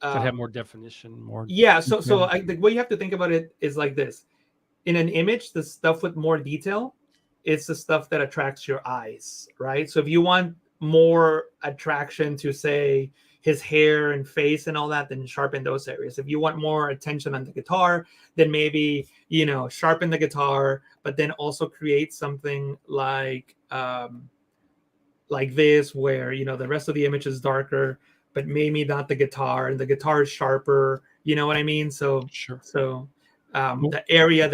that have more definition, more. yeah, so detail. the way you have to think about it is like this. In an image, the stuff with more detail, it's the stuff that attracts your eyes, right? So if you want more attraction to, say, his hair and face and all that, then sharpen those areas. If you want more attention on the guitar, then maybe, sharpen the guitar, but then also create something like this, where, the rest of the image is darker, but maybe not the guitar, and the guitar is sharper. You know what I mean? So Sure. so the area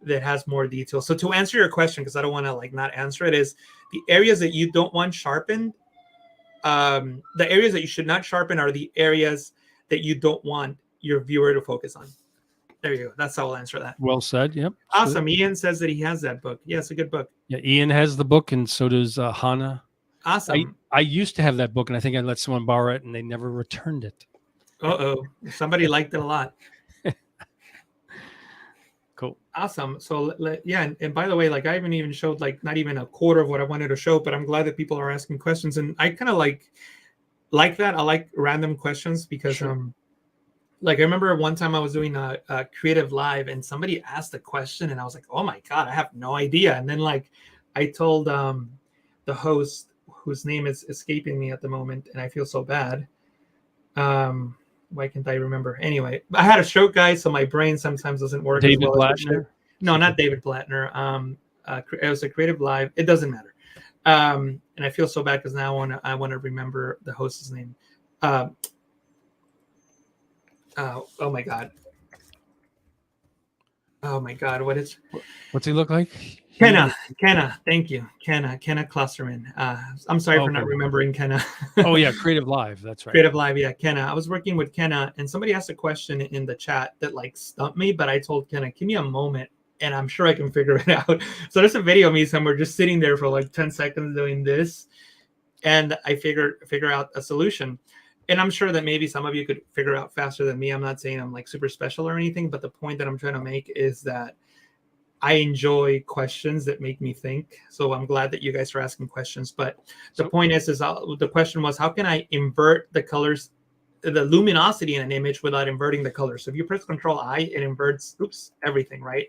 that has more detail. So to answer your question, because I don't want to not answer it, is the areas that you don't want sharpened. The areas that you should not sharpen are the areas that you don't want your viewer to focus on. There you go. That's how I'll answer that. Well said. Yep. Awesome. Ian says that he has that book. Yeah, it's a good book. Yeah, Ian has the book, and so does Hannah. Awesome. I used to have that book, and I think I let someone borrow it, and they never returned it. Somebody liked it a lot. Cool. Awesome. So yeah, and by the way, I haven't even showed not even a quarter of what I wanted to show, but I'm glad that people are asking questions, and I kind of like that. I like random questions because Sure. I remember one time I was doing a creative live, and somebody asked a question, and I was like, oh my god, I have no idea. And then I told the host, whose name is escaping me at the moment, and I feel so bad. Why can't I remember? Anyway, I had a stroke, guys, so my brain sometimes doesn't work. David as well as it should. Blattner? No, not David Blattner. It was a creative live. It doesn't matter. And I feel so bad because now I want to remember the host's name. Oh my god. Oh my god. What's he look like? Kenna. Thank you. Kenna Klosterman. I'm sorry for not remembering Kenna. Oh yeah, Creative Live. That's right. Creative Live. Yeah, Kenna. I was working with Kenna, and somebody asked a question in the chat that stumped me, but I told Kenna, give me a moment, and I'm sure I can figure it out. So there's a video of me somewhere just sitting there for 10 seconds doing this, and I figure out a solution. And I'm sure that maybe some of you could figure out faster than me. I'm not saying I'm super special or anything, but the point that I'm trying to make is that I enjoy questions that make me think. So I'm glad that you guys are asking questions. But the point is the question was, how can I invert the colors, the luminosity in an image without inverting the colors? So if you press Control I, it inverts, everything, right?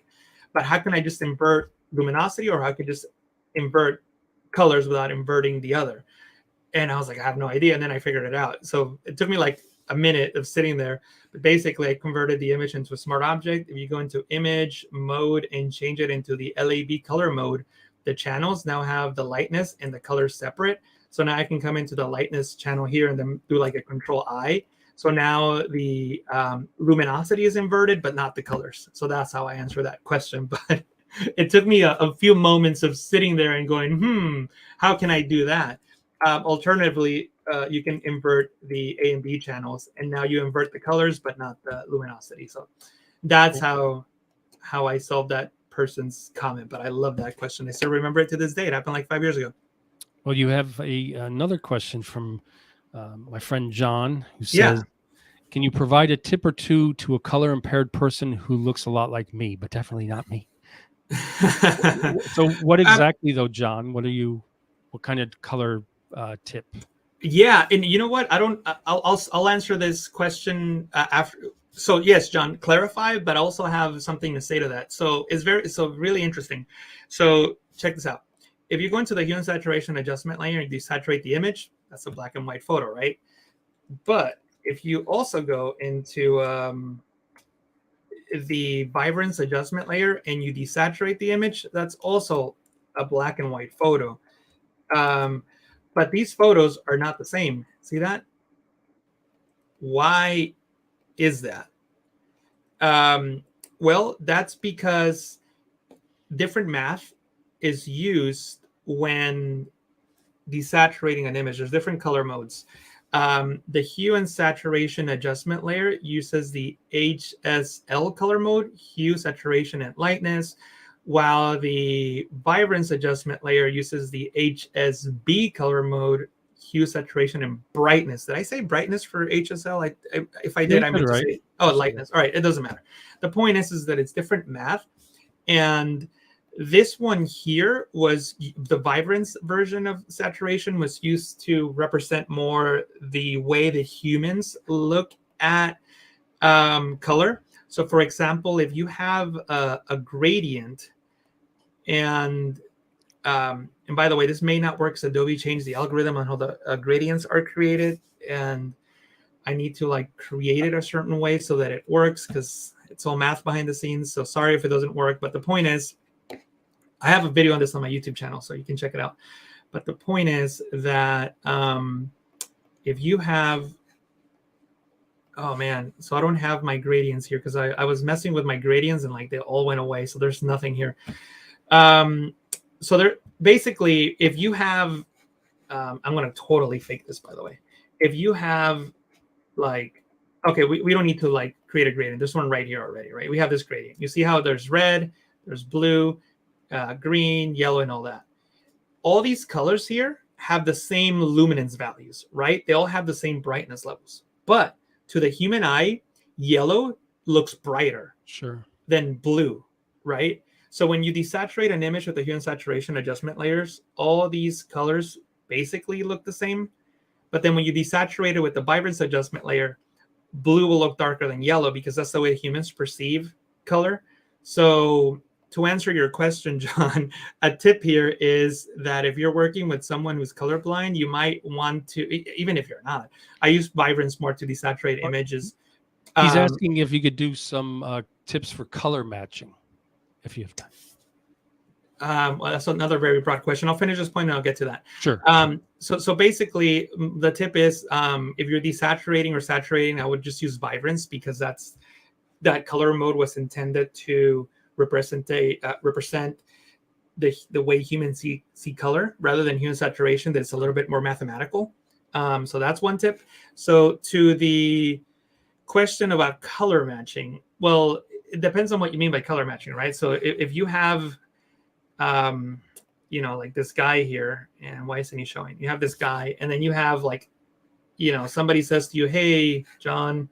But how can I just invert luminosity, or how could just invert colors without inverting the other? And I was like, I have no idea. And then I figured it out. So it took me a minute of sitting there. But basically, I converted the image into a smart object. If you go into image mode and change it into the LAB color mode, the channels now have the lightness and the colors separate. So now I can come into the lightness channel here and then do a Control I. So now the luminosity is inverted, but not the colors. So that's how I answer that question. But it took me a few moments of sitting there and going, how can I do that? Alternatively, you can invert the A and B channels, and now you invert the colors, but not the luminosity. So that's how I solved that person's comment. But I love that question. I still remember it to this day. It happened 5 years ago. Well, you have another question from my friend John, who says, can you provide a tip or two to a color impaired person who looks a lot like me, but definitely not me? So what exactly though, John? What kind of color tip? Yeah, and you know what? I'll answer this question after. So yes, John, clarify, but I also have something to say to that. So it's really interesting. So check this out. If you go into the hue and saturation adjustment layer and desaturate the image, that's a black and white photo, right? But if you also go into the vibrance adjustment layer and you desaturate the image, that's also a black and white photo. But these photos are not the same. See that? Why is that? Well, that's because different math is used when desaturating an image. There's different color modes. The hue and saturation adjustment layer uses the HSL color mode, hue, saturation, and lightness, while the vibrance adjustment layer uses the HSB color mode, hue, saturation, and brightness. Did I say brightness for HSL? If I Yeah, did, you I said meant it to right. say, oh, lightness. All right, it doesn't matter. The point is that it's different math. And this one here was the vibrance version of saturation was used to represent more the way the humans look at color. So for example, if you have a gradient, and by the way, this may not work because Adobe changed the algorithm on how the gradients are created, and I need to like create it a certain way so that it works because it's all math behind the scenes. So sorry if it doesn't work, but the point is, I have a video on this on my YouTube channel, so you can check it out. But the point is that if you have, oh man, so I don't have my gradients here because I was messing with my gradients and like they all went away. So there's nothing here. So there basically, if you have, I'm going to totally fake this, by the way. If you have like, okay, we don't need to like create a gradient. This one right here already, right? We have this gradient. You see how there's red, there's blue, green, yellow, and all that. All these colors here have the same luminance values, right? They all have the same brightness levels. But to the human eye, yellow looks brighter than blue, right? So when you desaturate an image with the hue and saturation adjustment layers, all these colors basically look the same. But then when you desaturate it with the vibrance adjustment layer, blue will look darker than yellow because that's the way humans perceive color. So to answer your question, John, a tip here is that if you're working with someone who's colorblind, you might want to, even if you're not, I use vibrance more to desaturate images. He's asking if you could do some tips for color matching, if you have time. Well, that's another very broad question. I'll finish this point and I'll get to that. Sure. So basically, the tip is if you're desaturating or saturating, I would just use vibrance because that color mode was intended to represent the way humans see color rather than hue and saturation. That's a little bit more mathematical. So that's one tip. So to the question about color matching, well, it depends on what you mean by color matching, right? So if you have like this guy here, and why isn't he showing? You have this guy, and then you have like, somebody says to you, hey, John,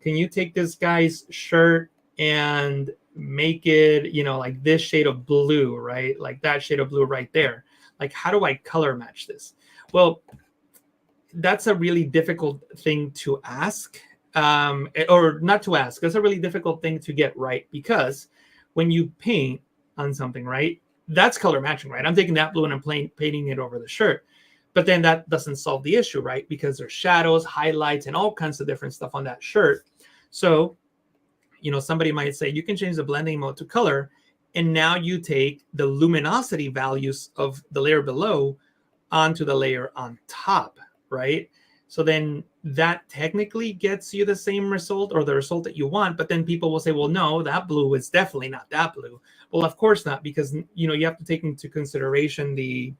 can you take this guy's shirt and make it, like this shade of blue, right? Like that shade of blue right there. Like, how do I color match this? Well, that's a really difficult thing to ask, or not to ask. That's a really difficult thing to get right because when you paint on something, right, that's color matching, right? I'm taking that blue and I'm painting it over the shirt. But then that doesn't solve the issue, right? Because there's shadows, highlights, and all kinds of different stuff on that shirt. So, somebody might say you can change the blending mode to color, and now you take the luminosity values of the layer below onto the layer on top, right? So then that technically gets you the same result or the result that you want. But then people will say, well, no, that blue is definitely not that blue. Well, of course not, because, you have to take into consideration the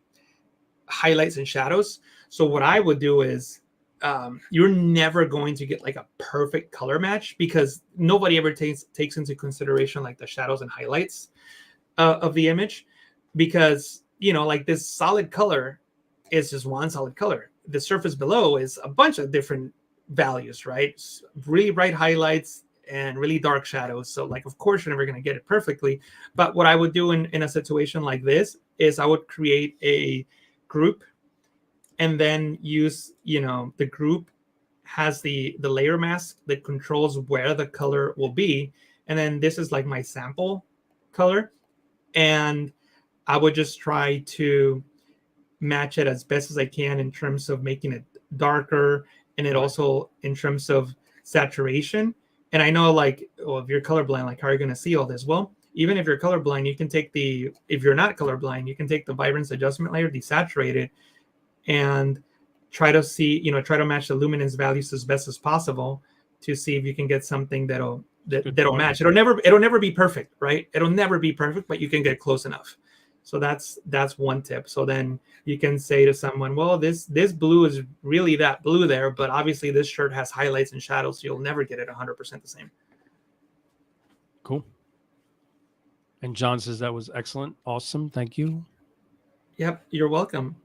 highlights and shadows. So what I would do is you're never going to get like a perfect color match because nobody ever takes into consideration like the shadows and highlights of the image, because, like this solid color is just one solid color. The surface below is a bunch of different values, right? Really bright highlights and really dark shadows. So like, of course, you're never going to get it perfectly. But what I would do in a situation like this is I would create a group and then use, the group has the layer mask that controls where the color will be. And then this is like my sample color. And I would just try to match it as best as I can in terms of making it darker, and it also in terms of saturation. And I know, like, well, if you're colorblind, like, how are you going to see all this? Well, even if you're colorblind, you can take if you're not colorblind, you can take the vibrance adjustment layer, desaturate it, and try to match the luminance values as best as possible to see if you can get something that'll match. It'll never be perfect, right? It'll never be perfect, but you can get close enough. So that's one tip. So then you can say to someone, well, this blue is really that blue there, but obviously this shirt has highlights and shadows, so you'll never get it 100% the same. Cool. And John says that was excellent. Awesome. Thank you. Yep, you're welcome.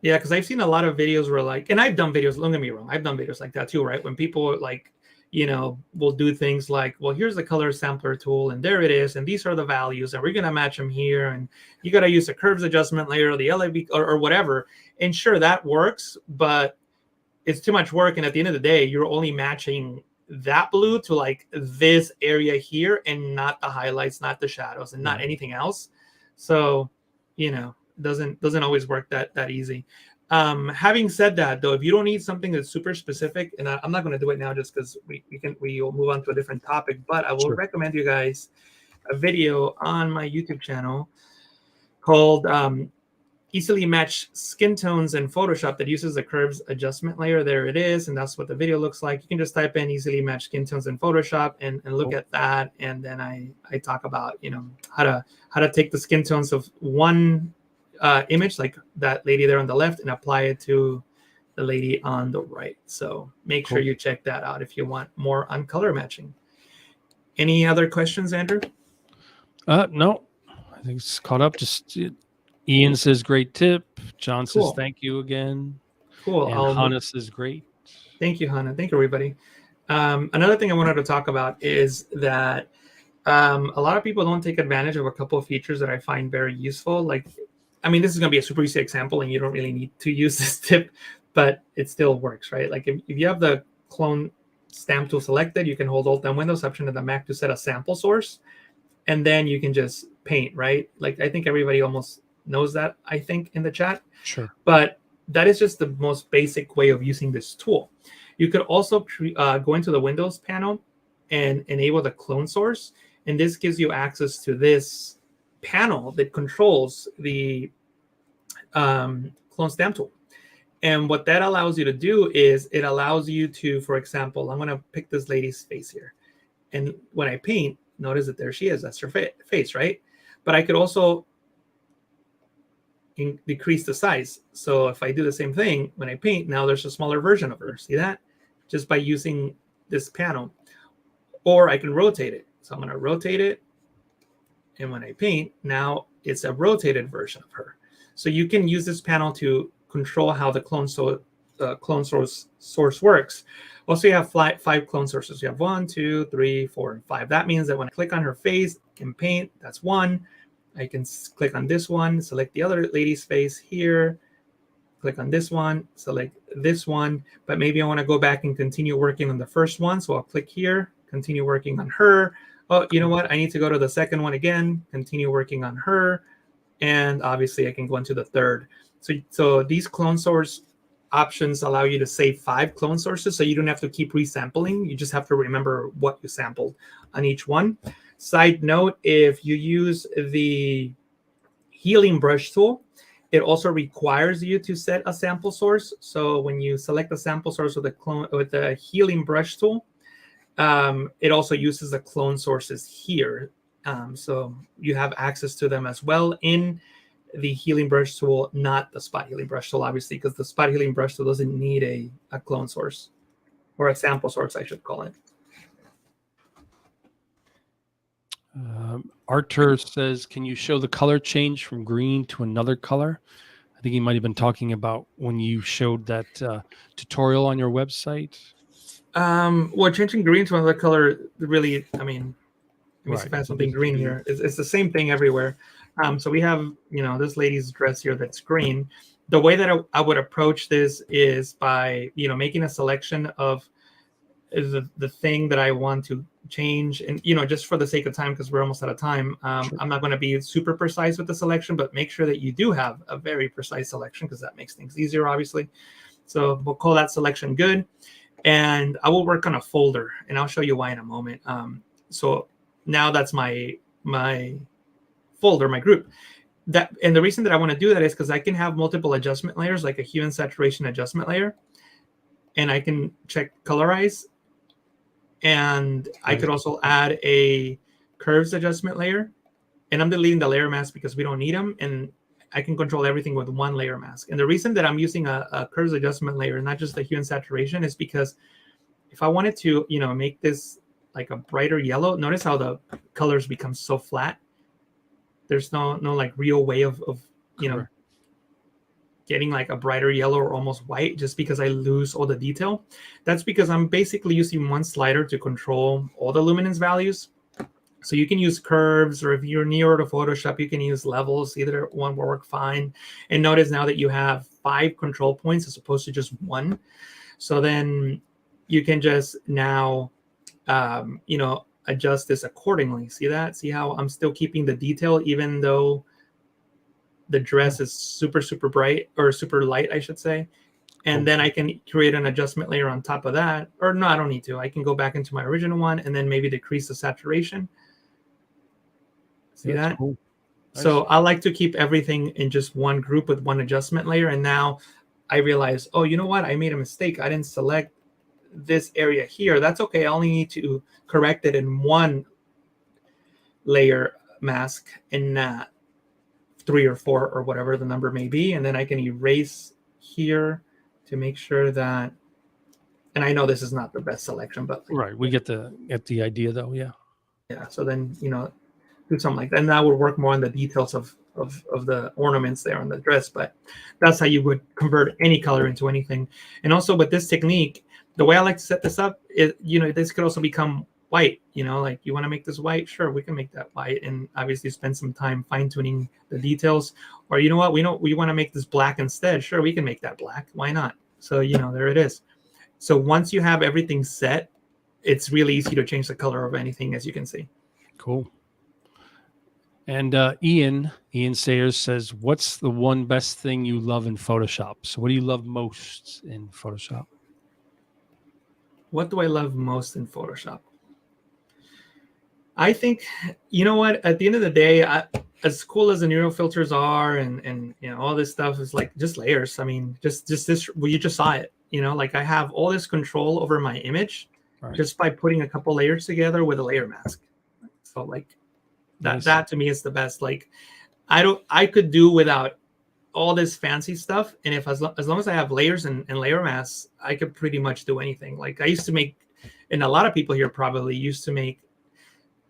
Yeah, because I've seen a lot of videos where like, and I've done videos, don't get me wrong, I've done videos like that too, right? When people like, will do things like, well, here's the color sampler tool, and there it is, and these are the values, and we're gonna match them here, and you gotta use the curves adjustment layer or the LAB or whatever. And sure, that works, but it's too much work. And at the end of the day, you're only matching that blue to like this area here, and not the highlights, not the shadows, and not anything else. So, doesn't always work that easy. Having said that, though, if you don't need something that's super specific, and I'm not going to do it now just because we'll move on to a different topic, but I will recommend you guys a video on my YouTube channel called Easily Match Skin Tones in Photoshop that uses the curves adjustment layer. There it is, and that's what the video looks like. You can just type in Easily Match Skin Tones in Photoshop and look at that, and then I talk about how to take the skin tones of one image, like that lady there on the left, and apply it to the lady on the right. So make sure you check that out if you want more on color matching. Any other questions, Andrew? No, I think it's caught up. Just Ian says great tip. John says thank you again. Cool. And Hannah says great. Thank you, Hannah. Thank you, everybody. Another thing I wanted to talk about is that a lot of people don't take advantage of a couple of features that I find very useful. Like, I mean, this is going to be a super easy example, and you don't really need to use this tip, but it still works, right? Like if you have the clone stamp tool selected, you can hold Alt and Windows option in the Mac to set a sample source, and then you can just paint, right? Like I think everybody almost knows that, I think, in the chat. Sure. But that is just the most basic way of using this tool. You could also go into the Windows panel and enable the clone source, and this gives you access to this panel that controls the clone stamp tool. And what that allows you to do is it allows you to, for example, I'm going to pick this lady's face here. And when I paint, notice that there she is. That's her face, right? But I could also decrease the size. So if I do the same thing, when I paint, now there's a smaller version of her. See that? Just by using this panel. Or I can rotate it. So I'm going to rotate it. And when I paint, now it's a rotated version of her. So you can use this panel to control how the clone source works. Also, you have 5 clone sources. You have 1, 2, 3, 4, and 5. That means that when I click on her face and paint, that's 1. I can click on this one, select the other lady's face here, click on this one, select this one. But maybe I want to go back and continue working on the first one. So I'll click here, continue working on her. Oh, you know what? I need to go to the second one again, continue working on her. And obviously I can go into the third. So these clone source options allow you to save 5 clone sources. So you don't have to keep resampling. You just have to remember what you sampled on each one. Side note, if you use the healing brush tool, it also requires you to set a sample source. So when you select the sample source with the healing brush tool, it also uses the clone sources here. So you have access to them as well in the healing brush tool, not the spot healing brush tool, obviously, because the spot healing brush tool doesn't need a clone source, or a sample source, I should call it. Artur says, can you show the color change from green to another color? I think he might have been talking about when you showed that tutorial on your website. Well, changing green to another color, really, I mean, let me see if I have something green here. It's the same thing everywhere. So we have, this lady's dress here that's green. The way that I would approach this is by, making a selection of the thing that I want to change. And, just for the sake of time, because we're almost out of time, I'm not going to be super precise with the selection, but make sure that you do have a very precise selection, because that makes things easier, obviously. So we'll call that selection good. And I will work on a folder, and I'll show you why in a moment. So now that's my folder, my group. And the reason that I want to do that is because I can have multiple adjustment layers, like a hue and saturation adjustment layer, and I can check colorize. And I could also add a curves adjustment layer, and I'm deleting the layer mask because we don't need them. And I can control everything with one layer mask. And the reason that I'm using a curves adjustment layer, not just the hue and saturation, is because if I wanted to, make this like a brighter yellow, notice how the colors become so flat. There's no like real way of getting like a brighter yellow or almost white just because I lose all the detail. That's because I'm basically using one slider to control all the luminance values. So you can use curves, or if you're newer to Photoshop, you can use levels. Either one will work fine. And notice now that you have 5 control points as opposed to just 1. So then you can just now, adjust this accordingly. See that? See how I'm still keeping the detail even though the dress is super, super bright, or super light, I should say. And then I can create an adjustment layer on top of that. Or no, I don't need to. I can go back into my original one and then maybe decrease the saturation. See that? Cool. Nice. So I like to keep everything in just one group with one adjustment layer. And now I realize, oh, you know what? I made a mistake. I didn't select this area here. That's okay. I only need to correct it in one layer mask and not 3 or 4 or whatever the number may be. And then I can erase here to make sure that, and I know this is not the best selection, but right. We get the idea though. Yeah. Yeah. So then, do something like that. And that would work more on the details of the ornaments there on the dress, but that's how you would convert any color into anything. And also with this technique, the way I like to set this up is, this could also become white, like you want to make this white, sure, we can make that white, and obviously spend some time fine tuning the details. Or we want to make this black instead, sure, we can make that black, why not? So there it is. So once you have everything set, it's really easy to change the color of anything, as you can see. Cool. And Ian Sayers says, what's the one best thing you love in Photoshop? So what do you love most in Photoshop? What do I love most in Photoshop? I think, at the end of the day, as cool as the neural filters are and all this stuff is like just layers. I mean, just this, well, you just saw it, like I have all this control over my image just by putting a couple layers together with a layer mask. So like that to me is the best. Like I could do without all this fancy stuff. And if as long as I have layers and layer masks, I could pretty much do anything. Like I used to make, and a lot of people here probably used to make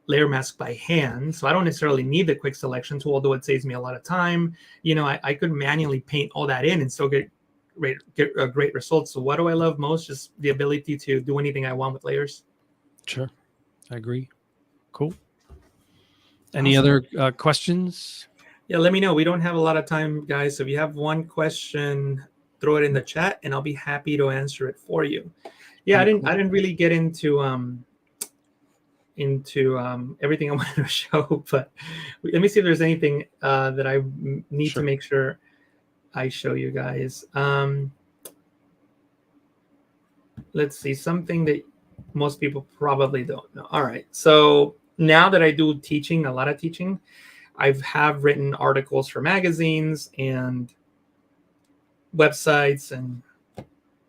layer mask by hand. So I don't necessarily need the quick selection tool, although it saves me a lot of time. I could manually paint all that in and still get great results. So what do I love most? Just the ability to do anything I want with layers. Sure. I agree. Cool. Any other questions? Yeah, let me know. We don't have a lot of time, guys. So if you have one question, throw it in the chat and I'll be happy to answer it for you. Yeah, I didn't really get into everything I wanted to show, but let me see if there's anything that I need to make sure I show you guys. Let's see, something that most people probably don't know. All right, so now that I do teaching, a lot of teaching, I have written articles for magazines and websites and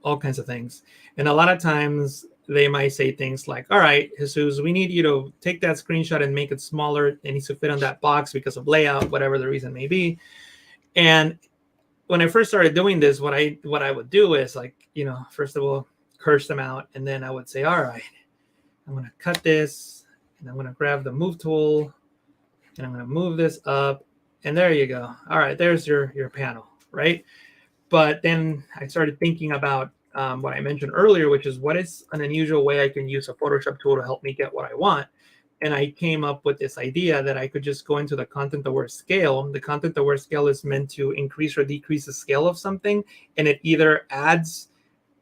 all kinds of things. And a lot of times they might say things like, all right, Jesus, we need you to take that screenshot and make it smaller. It needs to fit on that box because of layout, whatever the reason may be. And when I first started doing this, what I would do is first of all, curse them out. And then I would say, all right, I'm going to cut this and I'm going to grab the move tool and I'm going to move this up. And there you go. All right, there's your panel, right? But then I started thinking about what I mentioned earlier, which is what is an unusual way I can use a Photoshop tool to help me get what I want. And I came up with this idea that I could just go into the content aware scale. The content aware scale is meant to increase or decrease the scale of something. And it either adds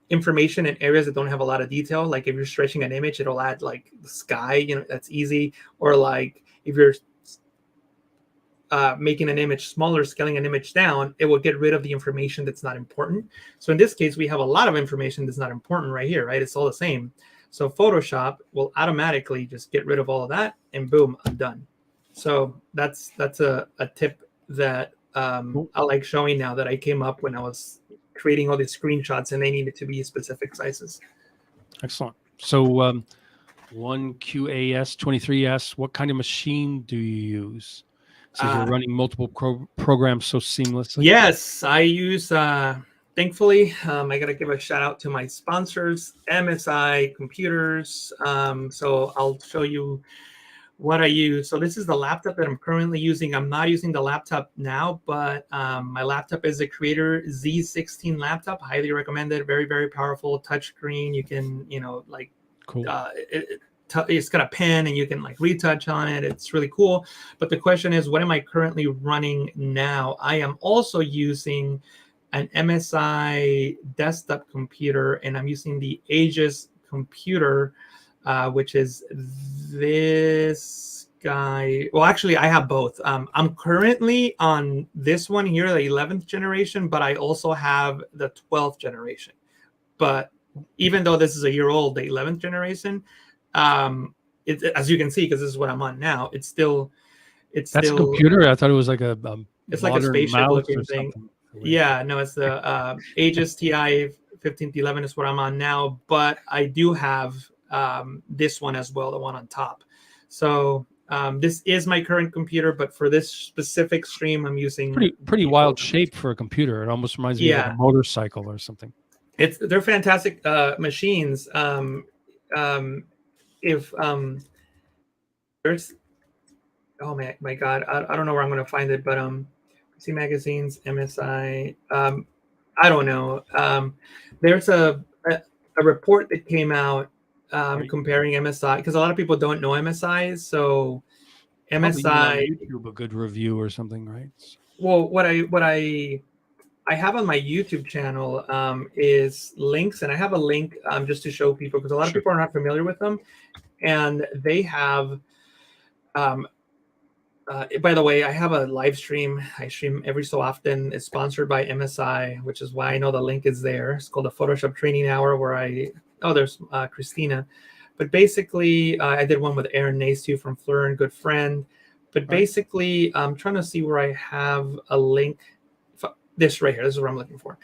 information in areas that don't have a lot of detail. Like if you're stretching an image, it'll add like the sky, that's easy. Or like if you're making an image smaller, scaling an image down, it will get rid of the information that's not important. So in this case, we have a lot of information that's not important right here, right? It's all the same. So Photoshop will automatically just get rid of all of that and boom, I'm done. So that's a tip that I like showing now that I came up when I was creating all these screenshots and they needed to be specific sizes. Excellent. So one QAS23 what kind of machine do you use? So you're running multiple programs so seamlessly? Yes, I use, thankfully, I got to give a shout out to my sponsors, MSI Computers. So I'll show you what I use. So this is the laptop that I'm currently using. I'm not using the laptop now, but my laptop is a Creator Z16 laptop. Highly recommended. Very, very powerful touchscreen. You can, like, Cool. It's got a pen and you can like retouch on it. It's really cool. But the question is, what am I currently running now? I am also using an MSI desktop computer, and I'm using the Aegis computer, which is this guy. Well, actually, I have both. I'm currently on this one here, the 11th generation, but I also have the 12th generation. But even though this is a year old, the 11th generation, as you can see, because this is what I'm on now, it's still That's a computer? I thought it was like it's like a spaceship looking thing. Yeah, no, it's the Aegis TI 1511 is what I'm on now, but I do have this one as well, the one on top. So this is my current computer, but for this specific stream, I'm using pretty wild shape for a computer. It almost reminds me of like a motorcycle or something. They're fantastic machines. If there's, oh my God, I don't know where I'm going to find it, but PC magazines, MSI, I don't know. There's a report that came out comparing MSI, because a lot of people don't know MSI. So MSI, YouTube, a good review or something, right? Well, what I have on my YouTube channel is links, and I have a link just to show people, because a lot of people are not familiar with them, and they have. By the way, I have a live stream. I stream every so often. It's sponsored by MSI, which is why I know the link is there. It's called the Photoshop Training Hour, where there's Christina. But basically, I did one with Aaron Nastu from Fleur and Good Friend. But basically, I'm trying to see where I have a link. This right here. This is what I'm looking for.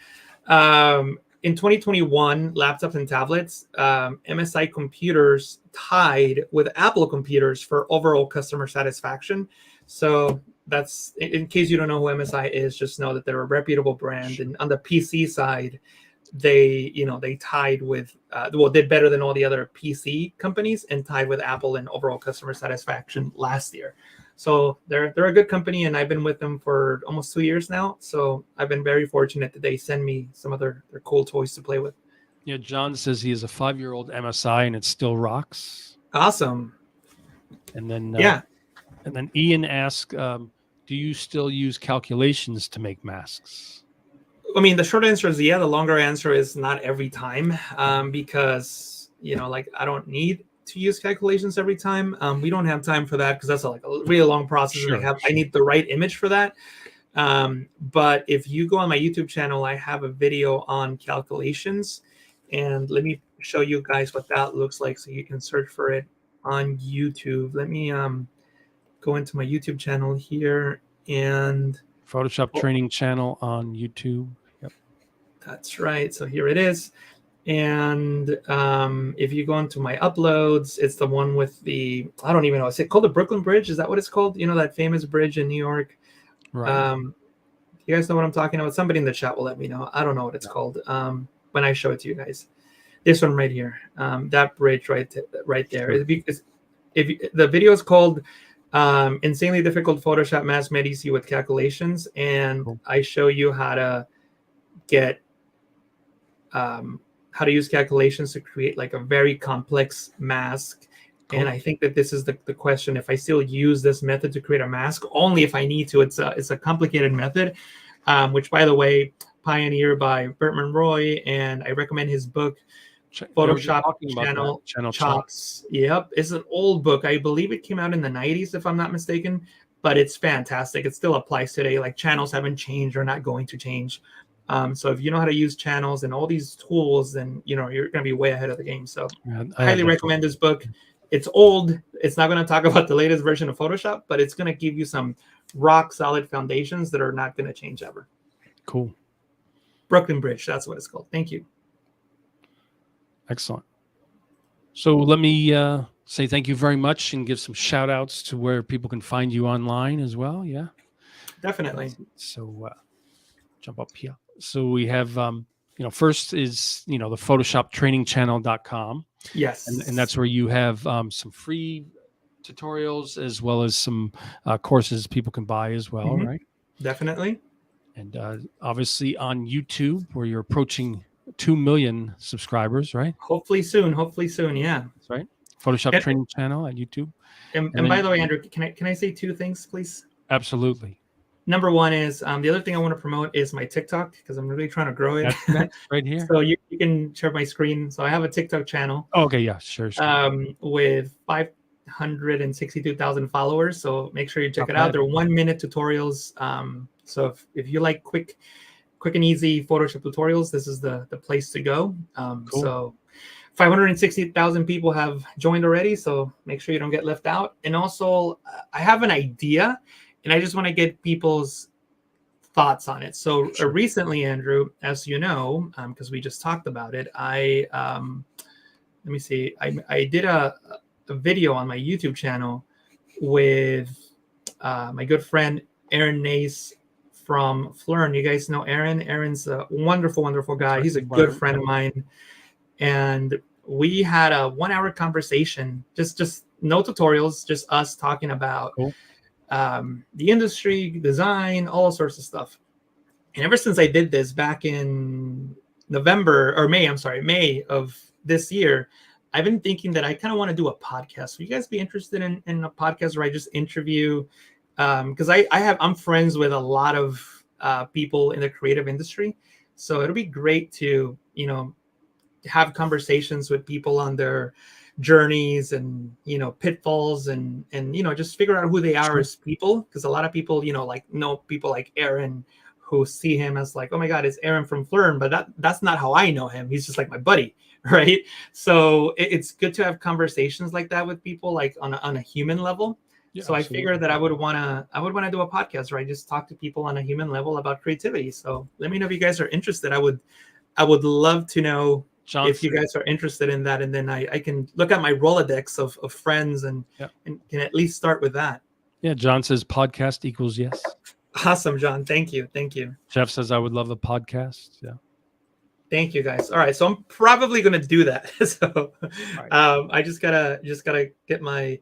In 2021, laptops and tablets, MSI computers tied with Apple computers for overall customer satisfaction. So that's, in case you don't know who MSI is, just know that they're a reputable brand. And on the PC side, they tied with, did better than all the other PC companies and tied with Apple in overall customer satisfaction last year. So they're a good company, and I've been with them for almost 2 years now. So I've been very fortunate that they send me some of their cool toys to play with. Yeah, John says he has a 5-year-old MSI and it still rocks. Awesome. And then and then Ian asks, do you still use calculations to make masks? I mean, the short answer is yeah. The longer answer is not every time, because like I don't need to use calculations every time. We don't have time for that, because that's like a really long process. And I need the right image for that. But if you go on my YouTube channel, I have a video on calculations, and let me show you guys what that looks like, so you can search for it on YouTube. Let me go into my YouTube channel here, and Photoshop training channel on YouTube. Yep, that's right. So here it is. And if you go into my uploads, it's the one with the, I don't even know, is it called the Brooklyn Bridge? Is that what it's called? That famous bridge in New York? Right. You guys know what I'm talking about? Somebody in the chat will let me know. I don't know what it's called when I show it to you guys. This one right here, that bridge right there. Sure. If the video is called Insanely Difficult Photoshop Mask Made Easy with Calculations, and cool. I show you how to get how to use calculations to create like a very complex mask. Cool. And I think that this is the question. If I still use this method to create a mask, only if I need to. It's a complicated method, which, by the way, pioneered by Bertman Roy, and I recommend his book, Photoshop Channel Chops. Yep, it's an old book. I believe it came out in the 90s, if I'm not mistaken, but it's fantastic. It still applies today. Like, channels haven't changed or not going to change. So if you know how to use channels and all these tools, then you're going to be way ahead of the game. So I highly recommend this book. It's old. It's not going to talk about the latest version of Photoshop, but it's going to give you some rock solid foundations that are not going to change ever. Cool. Brooklyn Bridge. That's what it's called. Thank you. Excellent. So let me say thank you very much and give some shout outs to where people can find you online as well. Yeah, definitely. So jump up here. So we have, first is, the Photoshop Training Channel.com. Yes. And that's where you have some free tutorials as well as some courses people can buy as well, right? Definitely. And obviously on YouTube, where you're approaching 2 million subscribers, right? Hopefully soon. Yeah. That's right. Photoshop And, training channel at YouTube. and by the way, Andrew, can I say two things, please? Absolutely. Number one is the other thing I want to promote is my TikTok, because I'm really trying to grow it. That's next, right here. So you can share my screen. So I have a TikTok channel. Oh, okay, yeah, sure. With 562,000 followers. So make sure you check it out. They're 1-minute tutorials. So if you like quick and easy Photoshop tutorials, this is the place to go. Cool. So 560,000 people have joined already. So make sure you don't get left out. And also, I have an idea, and I just want to get people's thoughts on it. So recently, Andrew, as you know, because we just talked about it, I let me see. I did a video on my YouTube channel with my good friend Aaron Nace from Flern. You guys know Aaron. Aaron's a wonderful, wonderful guy. He's a good friend of mine, and we had a 1-hour conversation. Just no tutorials, just us talking about the industry, design, all sorts of stuff. And ever since I did this back in May of this year, I've been thinking that I kind of want to do a podcast. Would you guys be interested in a podcast where I just interview? Because I'm friends with a lot of people in the creative industry, so it'll be great to have conversations with people on their journeys and pitfalls and just figure out who they are as people. Because a lot of people know people like Aaron, who see him as like, oh my God, it's Aaron from Flern, but that's not how I know him. He's just like my buddy, right? So it's good to have conversations like that with people, like on a human level. Yeah, so absolutely. I figured that I would want to do a podcast where I just talk to people on a human level about creativity. So let me know if you guys are interested. I would love to know if you guys are interested in that, and then I can look at my Rolodex of friends and can at least start with that. Yeah, John says podcast equals yes. Awesome, John. Thank you. Jeff says I would love a podcast. Yeah. Thank you, guys. All right, so I'm probably going to do that. So I just gotta get my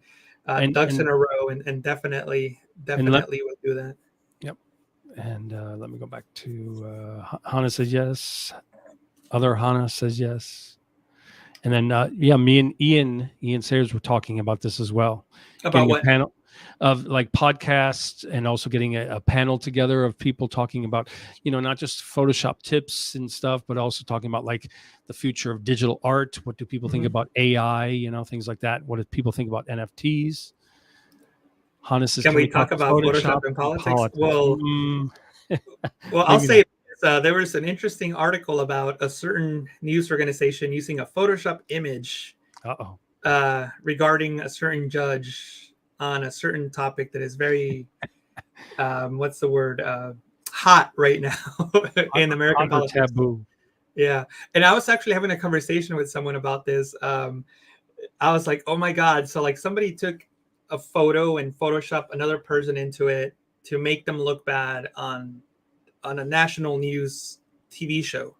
ducks in a row, and definitely will do that. Yep. And let me go back to Hannah says yes. Other Hannah says yes. And then me and Ian Sayers were talking about this as well. About what? Panel of like podcasts, and also getting a panel together of people talking about, not just Photoshop tips and stuff, but also talking about like the future of digital art. What do people think about AI, things like that? What do people think about NFTs? Hannah says, can we talk about Photoshop and politics? Well, I'll say there was an interesting article about a certain news organization using a Photoshop image regarding a certain judge on a certain topic that is very, what's the word, hot right now in American politics. Taboo. Yeah. And I was actually having a conversation with someone about this. I was like, oh my God. So like somebody took a photo and Photoshop another person into it to make them look bad on a national news TV show.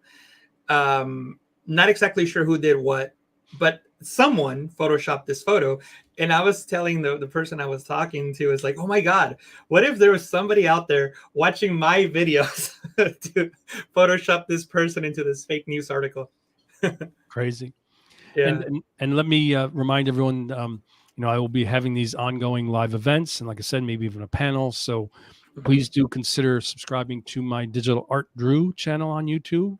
Not exactly sure who did what, but someone Photoshopped this photo. And I was telling the person I was talking to is like, oh my God, what if there was somebody out there watching my videos to Photoshop this person into this fake news article? Crazy. Yeah. And let me remind everyone, I will be having these ongoing live events. And like I said, maybe even a panel. So please do consider subscribing to my Digital Art Drew channel on YouTube.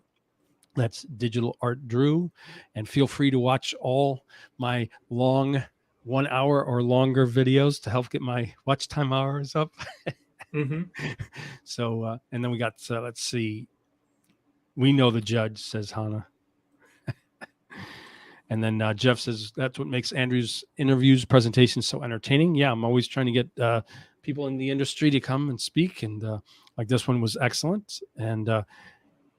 That's Digital Art Drew. And feel free to watch all my long 1 hour or longer videos to help get my watch time hours up. So, and then we got, let's see. We know the judge, says Hannah. And then Jeff says, that's what makes Andrew's interviews, presentations so entertaining. Yeah, I'm always trying to get people in the industry to come and speak. And like this one was excellent. And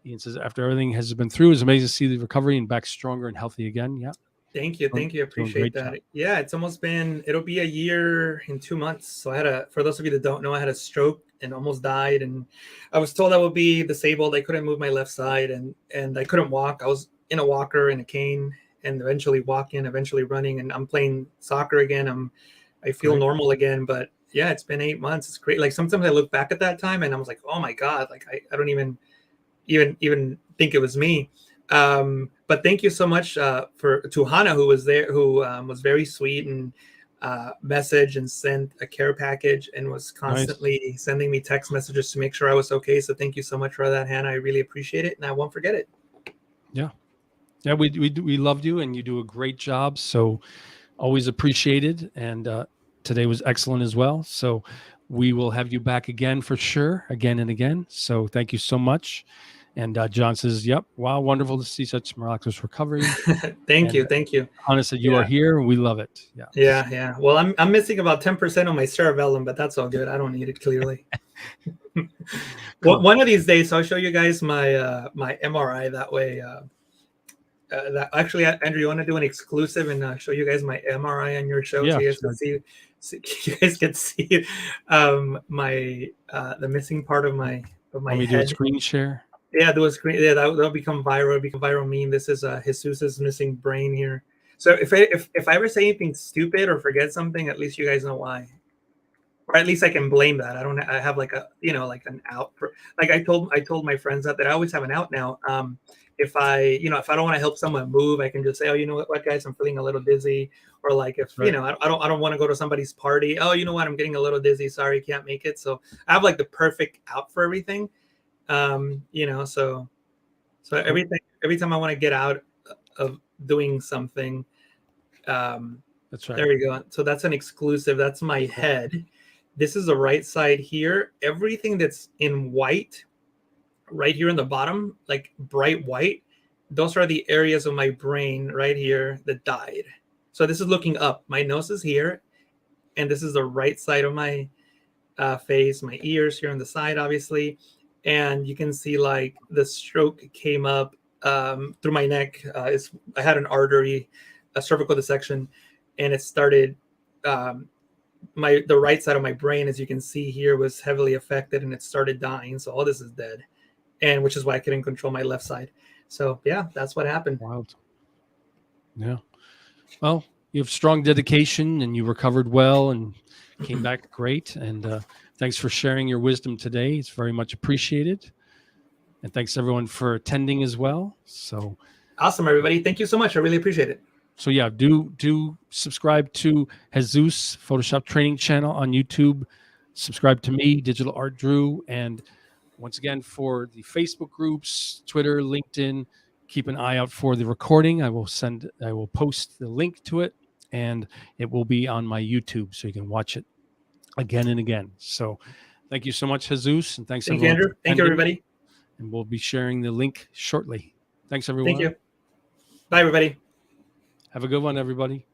Ian says, after everything has been through, it's amazing to see the recovery and back stronger and healthy again. Yeah. Thank you. Appreciate that. Job. Yeah, it'll be a year in 2 months. So for those of you that don't know, I had a stroke and almost died. And I was told I would be disabled. I couldn't move my left side and I couldn't walk. I was in a walker and a cane, and eventually walking, eventually running. And I'm playing soccer again. I'm I feel Great. normal again. But yeah, it's been 8 months. It's great. Like sometimes I look back at that time and I was like, oh my God, like I don't even think it was me. But thank you so much to Hannah, who was there, who was very sweet and messaged and sent a care package and was constantly sending me text messages to make sure I was okay. So thank you so much for that, Hannah. I really appreciate it, and I won't forget it. Yeah, we loved you, and you do a great job. So always appreciated, and today was excellent as well. So we will have you back again for sure, again and again. So thank you so much. And John says, "Yep, wow, wonderful to see such miraculous recovery." Thank And you. Hannah said, "You are here. We love it." Yeah. Yeah. Well, I'm missing about 10% on my cerebellum, but that's all good. I don't need it, clearly. Cool. One of these days, I'll show you guys my my MRI. That way, that actually, Andrew, you want to do an exclusive and show you guys my MRI on your show, Yeah, so you guys sure. can you guys can see my the missing part of my Let me head. do a screen share. Yeah, do a screen. Yeah, that'll become viral. Become viral meme. This is Jesus's missing brain here. So if I ever say anything stupid or forget something, at least you guys know why, or at least I can blame that. I have like a like an out. Like I told my friends that I always have an out now. If I don't want to help someone move, I can just say, oh, you know what, guys, I'm feeling a little dizzy. Or like if Right. I don't want to go to somebody's party. Oh, you know what, I'm getting a little dizzy. Sorry, can't make it. So I have like the perfect out for everything. So every time I want to get out of doing something, That's right. there we go. So that's an exclusive. That's my head. This is the right side here. Everything that's in white right here in the bottom, like bright white, those are the areas of my brain right here that died. So this is looking up. My nose is here, and this is the right side of my face. My ears here on the side, obviously. And you can see like the stroke came up through my neck. I had an artery, a cervical dissection, and it started. The right side of my brain, as you can see here, was heavily affected, and it started dying. So all this is dead, and which is why I couldn't control my left side. So yeah, that's what happened. Wild. Yeah. Well, you have strong dedication, and you recovered well and came back great. And thanks for sharing your wisdom today. It's very much appreciated. And thanks everyone for attending as well. So awesome, everybody. Thank you so much. I really appreciate it. So yeah, do subscribe to Jesus Photoshop Training channel on YouTube. Subscribe to me, Digital Art Drew, and once again for the Facebook groups, Twitter, LinkedIn, keep an eye out for the recording. I will post the link to it, and it will be on my YouTube, so you can watch it again and again. So thank you so much, Jesus, and thanks Thank you, Andrew. Thank you, everybody. And we'll be sharing the link shortly. Thanks, everyone. Thank you. Bye, everybody. Have a good one, everybody.